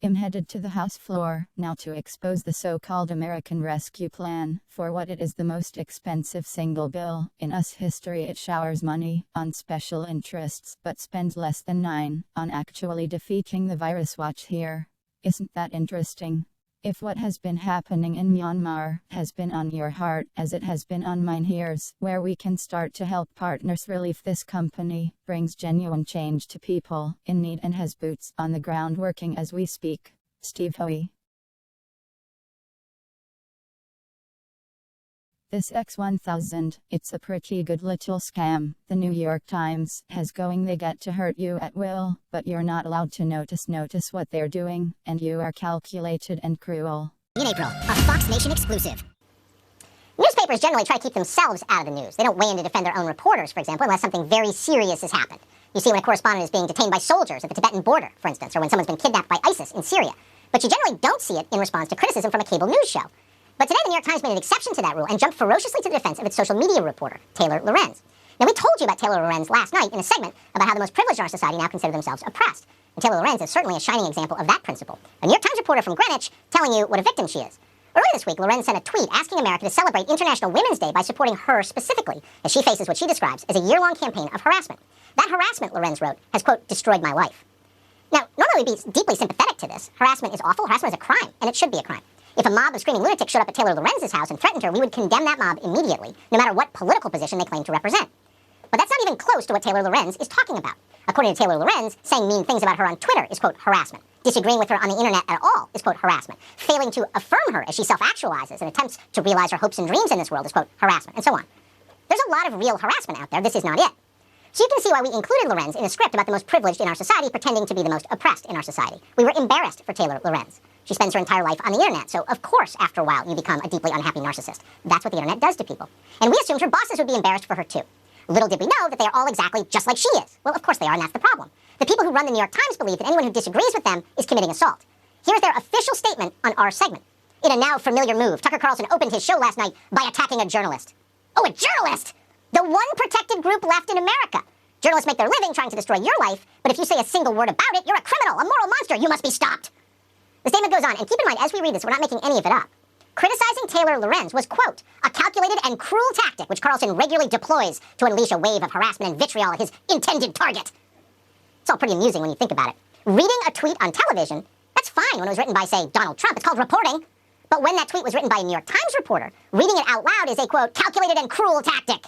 I'm headed to the House floor now to expose the so-called American Rescue Plan for what it is: the most expensive single bill in US history. It showers money on special interests but spends less than 9 on actually defeating the virus. Watch here. Isn't that interesting? If what has been happening in Myanmar has been on your heart, as it has been on mine, here's where we can start to help partners. Relief. This company brings genuine change to people in need and has boots on the ground working as we speak. Steve Hoey. This X1000, it's a pretty good little scam. The New York Times has going they get to hurt you at will, but you're not allowed to notice what they're doing, and you are calculated and cruel. in April, a Fox Nation exclusive. Newspapers generally try to keep themselves out of the news. They don't weigh in to defend their own reporters, for example, unless something very serious has happened. You see when a correspondent is being detained by soldiers at the Tibetan border, for instance, or when someone's been kidnapped by ISIS in Syria. But you generally don't see it in response to criticism from a cable news show. But today the New York Times made an exception to that rule and jumped ferociously to the defense of its social media reporter, Taylor Lorenz. Now, we told you about Taylor Lorenz last night in a segment about how the most privileged in our society now consider themselves oppressed. And Taylor Lorenz is certainly a shining example of that principle. A New York Times reporter from Greenwich telling you what a victim she is. Earlier this week, Lorenz sent a tweet asking America to celebrate International Women's Day by supporting her specifically, as she faces what she describes as a year-long campaign of harassment. That harassment, Lorenz wrote, has, quote, destroyed my life. Now, normally we'd be deeply sympathetic to this. Harassment is awful. Harassment is a crime, and it should be a crime. If a mob of screaming lunatics showed up at Taylor Lorenz's house and threatened her, we would condemn that mob immediately, no matter what political position they claim to represent. But that's not even close to what Taylor Lorenz is talking about. According to Taylor Lorenz, saying mean things about her on Twitter is, quote, harassment. Disagreeing with her on the internet at all is, quote, harassment. Failing to affirm her as she self-actualizes and attempts to realize her hopes and dreams in this world is, quote, harassment, and so on. There's a lot of real harassment out there. This is not it. So you can see why we included Lorenz in a script about the most privileged in our society pretending to be the most oppressed in our society. We were embarrassed for Taylor Lorenz. She spends her entire life on the internet, so of course, after a while, you become a deeply unhappy narcissist. That's what the internet does to people. And we assumed her bosses would be embarrassed for her too. Little did we know that they are all exactly just like she is. Well, of course they are, and that's the problem. The people who run the New York Times believe that anyone who disagrees with them is committing assault. Here's their official statement on our segment. In a now familiar move, Tucker Carlson opened his show last night by attacking a journalist. Oh, a journalist! The one protected group left in America. Journalists make their living trying to destroy your life, but if you say a single word about it, you're a criminal, a moral monster, you must be stopped. The statement goes on, and keep in mind, as we read this, we're not making any of it up. Criticizing Taylor Lorenz was, quote, a calculated and cruel tactic which Carlson regularly deploys to unleash a wave of harassment and vitriol at his intended target. It's all pretty amusing when you think about it. Reading a tweet on television, that's fine when it was written by, say, Donald Trump. It's called reporting. But when that tweet was written by a New York Times reporter, reading it out loud is a, quote, calculated and cruel tactic.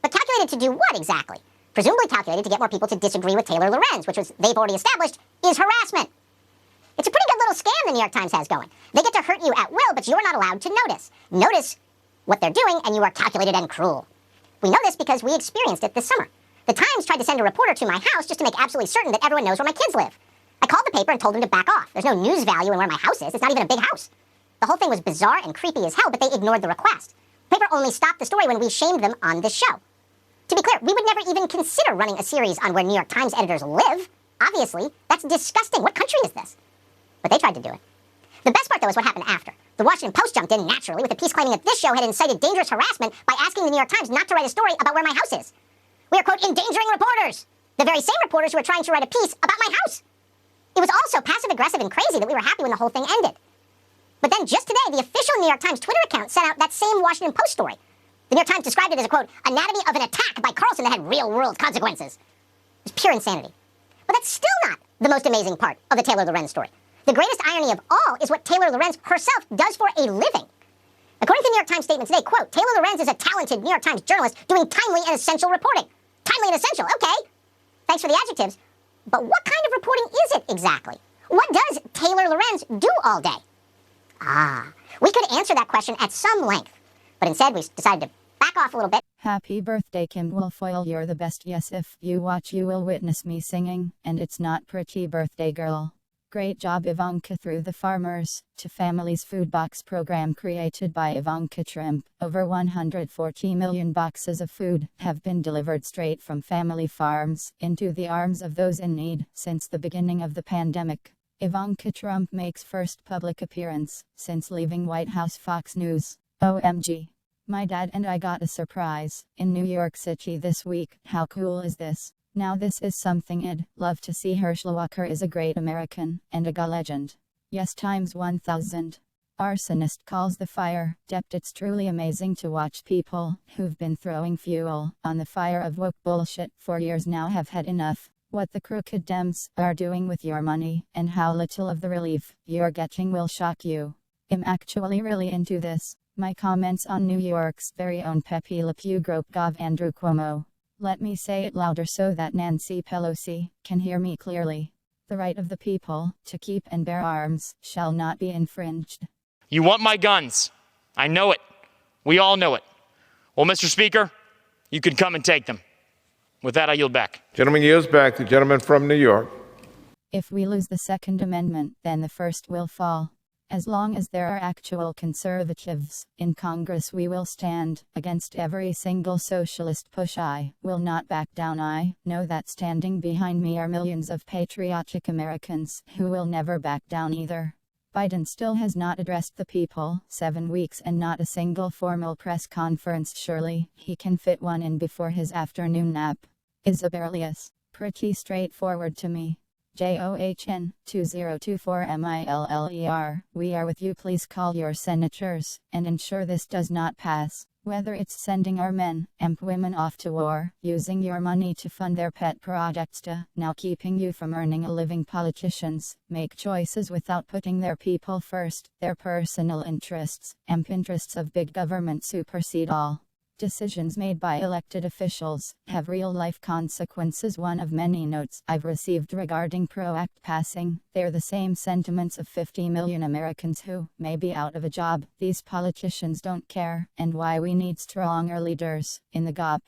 But calculated to do what exactly? Presumably calculated to get more people to disagree with Taylor Lorenz, which they've already established is harassment. It's a pretty good little scam the New York Times has going. They get to hurt you at will, but you're not allowed to notice. Notice what they're doing, and you are calculated and cruel. We know this because we experienced it this summer. The Times tried to send a reporter to my house just to make absolutely certain that everyone knows where my kids live. I called the paper and told them to back off. There's no news value in where my house is. It's not even a big house. The whole thing was bizarre and creepy as hell, but they ignored the request. The paper only stopped the story when we shamed them on this show. To be clear, we would never even consider running a series on where New York Times editors live. Obviously, that's disgusting. What country is this? But they tried to do it. The best part, though, is what happened after. The Washington Post jumped in naturally with a piece claiming that this show had incited dangerous harassment by asking the New York Times not to write a story about where my house is. We are, quote, endangering reporters. The very same reporters who are trying to write a piece about my house. It was also passive-aggressive and crazy that we were happy when the whole thing ended. But then just today, the official New York Times Twitter account sent out that same Washington Post story. The New York Times described it as a, quote, anatomy of an attack by Carlson that had real-world consequences. It was pure insanity. But that's still not the most amazing part of the Taylor Lorenz story. The greatest irony of all is what Taylor Lorenz herself does for a living. According to the New York Times statement today, quote, Taylor Lorenz is a talented New York Times journalist doing timely and essential reporting. Timely and essential, okay. Thanks for the adjectives. But what kind of reporting is it exactly? What does Taylor Lorenz do all day? We could answer that question at some length. But instead, we decided to back off a little bit. Happy birthday, Kim Wilfoyle. You're the best. Yes, if you watch, you will witness me singing, and it's not pretty birthday girl. Great job, Ivanka. Through the Farmers to Families Food Box program created by Ivanka Trump, over 140 million boxes of food have been delivered straight from family farms into the arms of those in need since the beginning of the pandemic. Ivanka Trump makes first public appearance since leaving White House. Fox News. OMG. My dad and I got a surprise in New York City this week. How cool is this? Now this is something I'd love to see. Herschel Walker is a great American and a MAGA legend. Yes, times 1000. Arsonist calls the fire depth. It's truly amazing to watch people who've been throwing fuel on the fire of woke bullshit for years now have had enough. What the crooked Dems are doing with your money and how little of the relief you're getting will shock you. I'm actually really into this. My comments on New York's very own Pepe Le Pew Group Gov Andrew Cuomo. Let me say it louder so that Nancy Pelosi can hear me clearly. The right of the people to keep and bear arms shall not be infringed. You want my guns. I know it. We all know it. Well, Mr. Speaker, you can come and take them. With that, I yield back. Gentleman yields back. The gentleman from New York. If we lose the Second Amendment, then the First will fall. As long as there are actual conservatives in Congress, we will stand against every single socialist push. I will not back down. I know that standing behind me are millions of patriotic Americans who will never back down either. Biden still has not addressed the people. 7 weeks and not a single formal press conference. Surely he can fit one in before his afternoon nap. Isabelius. Pretty straightforward to me. JOHN 2024 MILLER. We are with you. Please call your senators and ensure this does not pass. Whether it's sending our men, women off to war, using your money to fund their pet projects to, now keeping you from earning a living, politicians make choices without putting their people first, their personal interests, interests of big government supersede all. Decisions made by elected officials have real-life consequences. One of many notes I've received regarding PRO Act passing, they're the same sentiments of 50 million Americans who may be out of a job. These politicians don't care, and why we need stronger leaders in the GOP.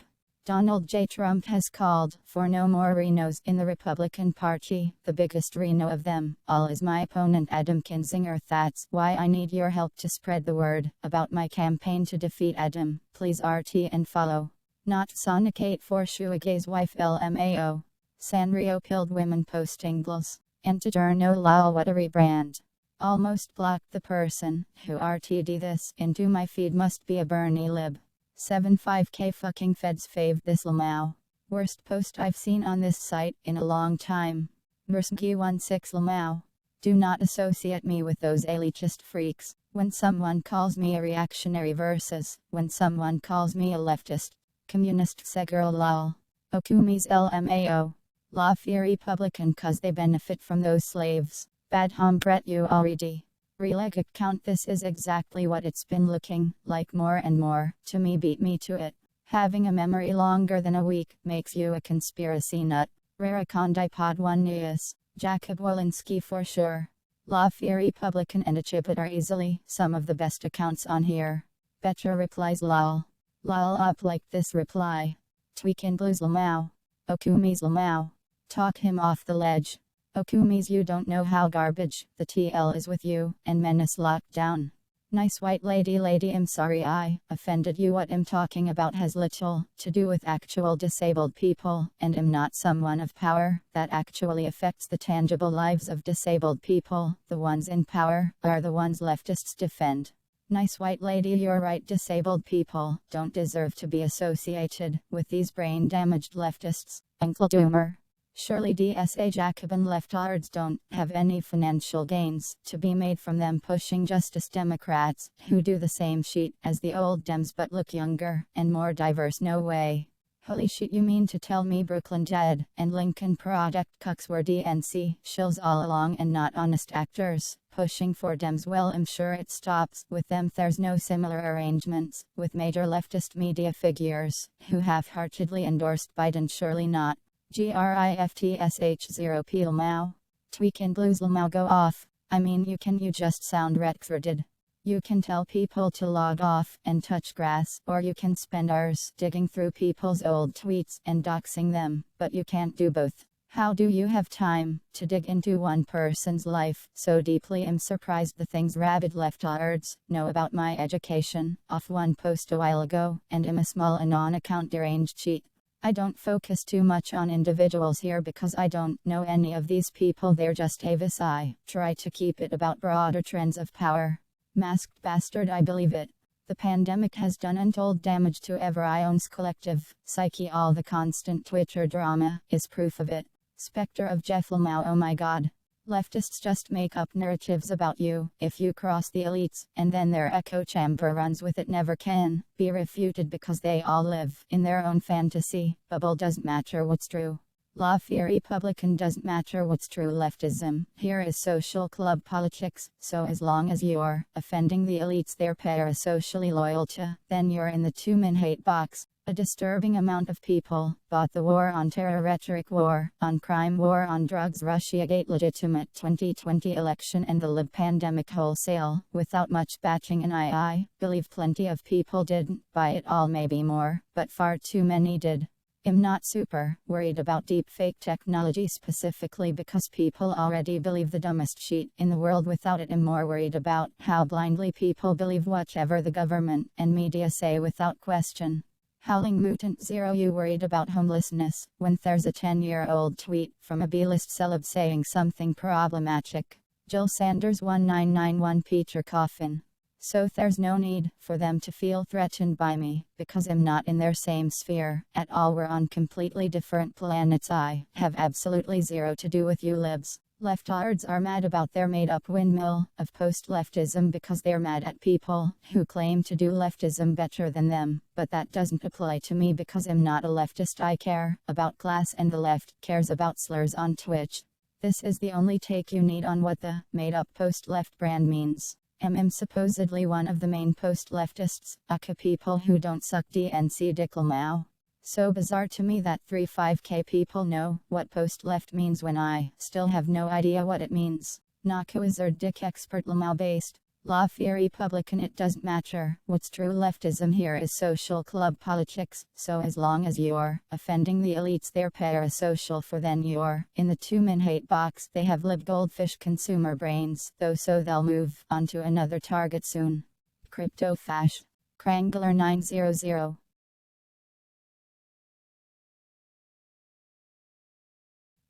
Donald J. Trump has called for no more Renos in the Republican Party, the biggest Reno of them all is my opponent Adam Kinzinger. That's why I need your help to spread the word about my campaign to defeat Adam. Please RT and follow. Not Sonic 84 Shuage's wife LMAO. Sanrio killed women posting gls. And to Journo lol what a rebrand. Almost blocked the person who RT'd this into my feed must be a Bernie lib. 75k fucking feds fave this lamau. Worst post I've seen on this site in a long time. Mersky16 lamau. Do not associate me with those elitist freaks. When someone calls me a reactionary versus when someone calls me a leftist. Communist segirl lol. Okumi's LMAO. Law fear Republican cause they benefit from those slaves. Bad hombre you already. Releg account. This is exactly what it's been looking like more and more to me. Beat me to it. Having a memory longer than a week makes you a conspiracy nut. Rarakondipod 1 News. Jacob Walensky for sure. Law fear Republican and a chipit are easily some of the best accounts on here. Better replies lol. Lol up like this reply. Tweakin' blues lamau. Okumi's lamau. Talk him off the ledge. Okumis you don't know how garbage the TL is with you, and menace lockdown. Nice white lady I'm sorry I offended you. What I'm talking about has little to do with actual disabled people, and I'm not someone of power that actually affects the tangible lives of disabled people. The ones in power are the ones leftists defend. Nice white lady you're right, disabled people don't deserve to be associated with these brain damaged leftists. Uncle Doomer. Surely DSA Jacobin leftards don't have any financial gains to be made from them pushing Justice Democrats who do the same shit as the old Dems but look younger and more diverse. No way. Holy shit, you mean to tell me Brooklyn Dead and Lincoln Project cucks were DNC shills all along and not honest actors pushing for Dems? Well, I'm sure it stops with them. There's no similar arrangements with major leftist media figures who half-heartedly endorsed Biden. Surely not. GRIFTSH0 Peel Mao. Tweakin' blues Lamau go off. I mean you just sound retarded. You can tell people to log off and touch grass, or you can spend hours digging through people's old tweets and doxing them, but you can't do both. How do you have time to dig into one person's life so deeply? I'm surprised the things rabid leftards know about my education off one post a while ago, and am a small anon account deranged cheat. I don't focus too much on individuals here because I don't know any of these people. They're just avis. I try to keep it about broader trends of power. Masked bastard, I believe it. The pandemic has done untold damage to everyone's collective psyche. All the constant Twitter drama is proof of it. Spectre of Jeff Lamau. Oh my god. Leftists just make up narratives about you if you cross the elites, and then their echo chamber runs with it. Never can be refuted because they all live in their own fantasy bubble. Doesn't matter what's true. Law fear Republican doesn't matter what's true. Leftism here is social club politics, so as long as you're offending the elites they're parasocially loyal to, then you're in the two-min hate box. A disturbing amount of people bought the war on terror rhetoric, war on crime, war on drugs, Russiagate, legitimate 2020 election, and the lib pandemic wholesale without much batching. And I believe plenty of people didn't buy it all, maybe more, but far too many did. I'm not super worried about deepfake technology specifically because people already believe the dumbest shit in the world without it. I'm more worried about how blindly people believe whatever the government and media say without question. Howling Mutant Zero, you worried about homelessness when there's a 10-year-old tweet from a B-list celeb saying something problematic. Jill Sanders 1991 Peter Coffin. So there's no need for them to feel threatened by me, because I'm not in their same sphere at all. We're on completely different planets. I have absolutely zero to do with you libs. Leftards are mad about their made-up windmill of post-leftism because they're mad at people who claim to do leftism better than them, but that doesn't apply to me because I'm not a leftist. I care about class and the left cares about slurs on Twitch. This is the only take you need on what the made-up post-left brand means. I'm supposedly one of the main post-leftists, aka people who don't suck DNC dickelmau. So bizarre to me that 35k people know what post-left means when I still have no idea what it means. Naka wizard dick expert lamau based. Law fear Republican it doesn't matter. What's true leftism here is social club politics, so as long as you're offending the elites they're parasocial for then you're in the 2-min hate box. They have lib goldfish consumer brains, though, so they'll move on to another target soon. Crypto Fash. Krangler 900.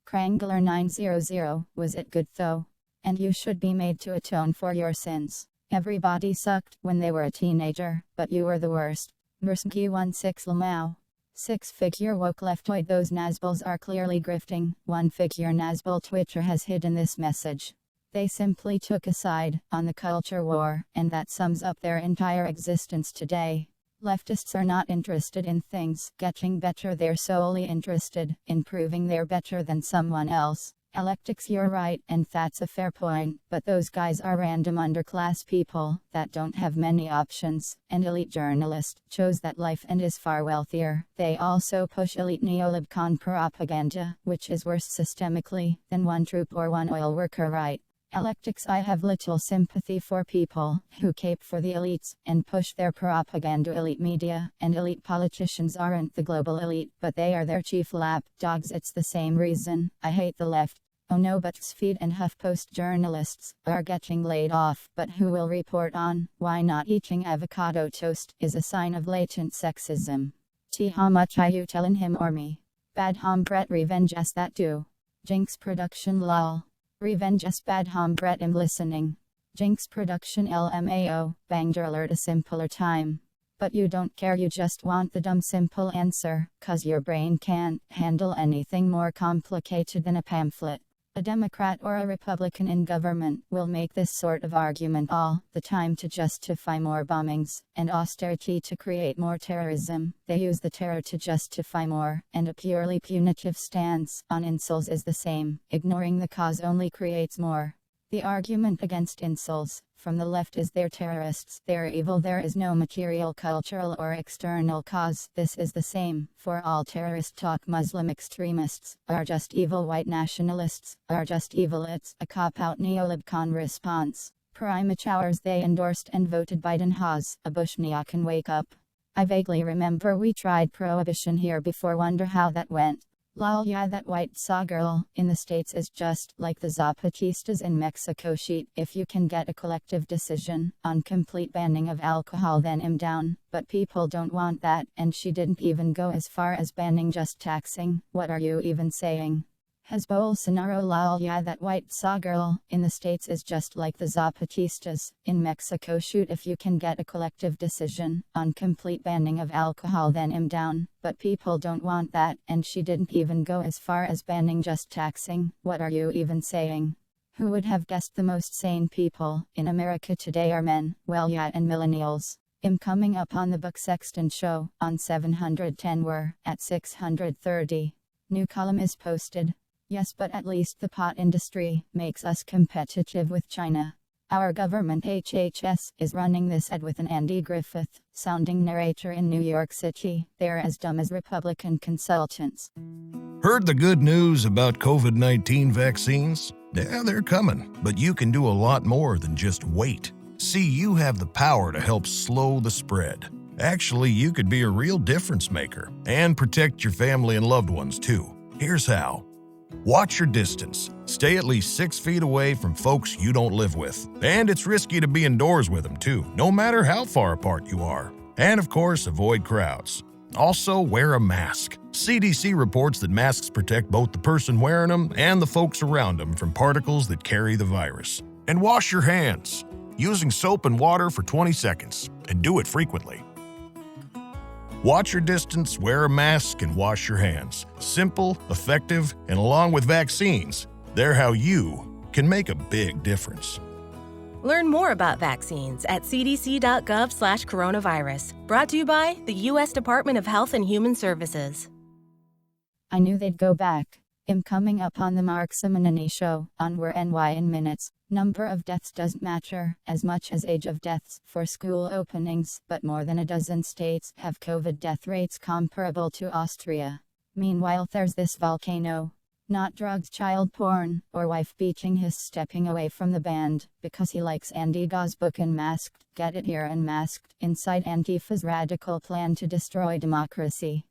Krangler 900, was it good though? And you should be made to atone for your sins. Everybody sucked when they were a teenager, but you were the worst. Mersky 16 Lamau. 6-figure woke leftoid. Those Nazbols are clearly grifting. 1-figure Nazbol Twitcher has hidden this message. They simply took a side on the culture war, and that sums up their entire existence today. Leftists are not interested in things getting better, they're solely interested in proving they're better than someone else. Electics, you're right, and that's a fair point, but those guys are random underclass people that don't have many options, and elite journalist chose that life and is far wealthier. They also push elite neolibcon propaganda, which is worse systemically than one troop or one oil worker, right? Electics, I have little sympathy for people who cape for the elites and push their propaganda. Elite media and elite politicians aren't the global elite, but they are their chief lap dogs. It's the same reason I hate the left. Oh no, but BuzzFeed and HuffPost journalists are getting laid off, but who will report on why not eating avocado toast is a sign of latent sexism? How much are you telling him or me? Bad Brett revenge as that do. Jinx production lol. Revenge as bad Brett am listening. Jinx production LMAO, banger alert a simpler time. But you don't care, you just want the dumb simple answer, cause your brain can't handle anything more complicated than a pamphlet. A Democrat or a Republican in government will make this sort of argument all the time to justify more bombings and austerity to create more terrorism. They use the terror to justify more, and a purely punitive stance on insults is the same. Ignoring the cause only creates more. The argument against insults from the left is they're terrorists, they're evil, there is no material, cultural or external cause. This is the same for all terrorist talk. Muslim extremists are just evil, white nationalists are just evil. It's a cop-out neolibcon response. Primary hours they endorsed and voted Biden has a Bushnia can wake up. I vaguely remember we tried prohibition here before, wonder how that went. Lol, yeah, that white saw girl in the States is just like the Zapatistas in Mexico. Sheet, if you can get a collective decision on complete banning of alcohol, then I'm down, but people don't want that, and she didn't even go as far as banning, just taxing. What are you even saying? Has Bolsonaro? Lol, yeah, that white saw girl in the States is just like the Zapatistas in Mexico. Shoot, if you can get a collective decision on complete banning of alcohol, then I'm down, but people don't want that, and she didn't even go as far as banning, just taxing. What are you even saying? Who would have guessed the most sane people in America today are men? Well, yeah, and millennials. I'm coming up on the Buck Sexton show on 710. We're at 630. New column is posted. Yes, but at least the pot industry makes us competitive with China. Our government HHS is running this ad with an Andy Griffith sounding narrator in New York City. They're as dumb as Republican consultants. Heard the good news about COVID-19 vaccines? Yeah, they're coming, but you can do a lot more than just wait. See, you have the power to help slow the spread. Actually, you could be a real difference maker and protect your family and loved ones too. Here's how. Watch your distance. Stay at least 6 feet away from folks you don't live with. And it's risky to be indoors with them too, no matter how far apart you are. And of course, avoid crowds. Also, wear a mask. CDC reports that masks protect both the person wearing them and the folks around them from particles that carry the virus. And wash your hands, using soap and water for 20 seconds, and do it frequently. Watch your distance, wear a mask, and wash your hands. Simple, effective, and along with vaccines, They're how you can make a big difference. Learn more about vaccines at cdc.gov/coronavirus. Brought to you by the U.S. Department of Health and Human Services. I knew they'd go back. I'm coming up on the Mark Simonini show on Where and Why in minutes. Number of deaths doesn't matter as much as age of deaths for school openings, but more than a dozen states have COVID death rates comparable to Austria. Meanwhile, there's this volcano. Not drugs, child porn, or wife beating his stepping away from the band because he likes Antifa's book Unmasked. Get it here, Unmasked, inside Antifa's radical plan to destroy democracy.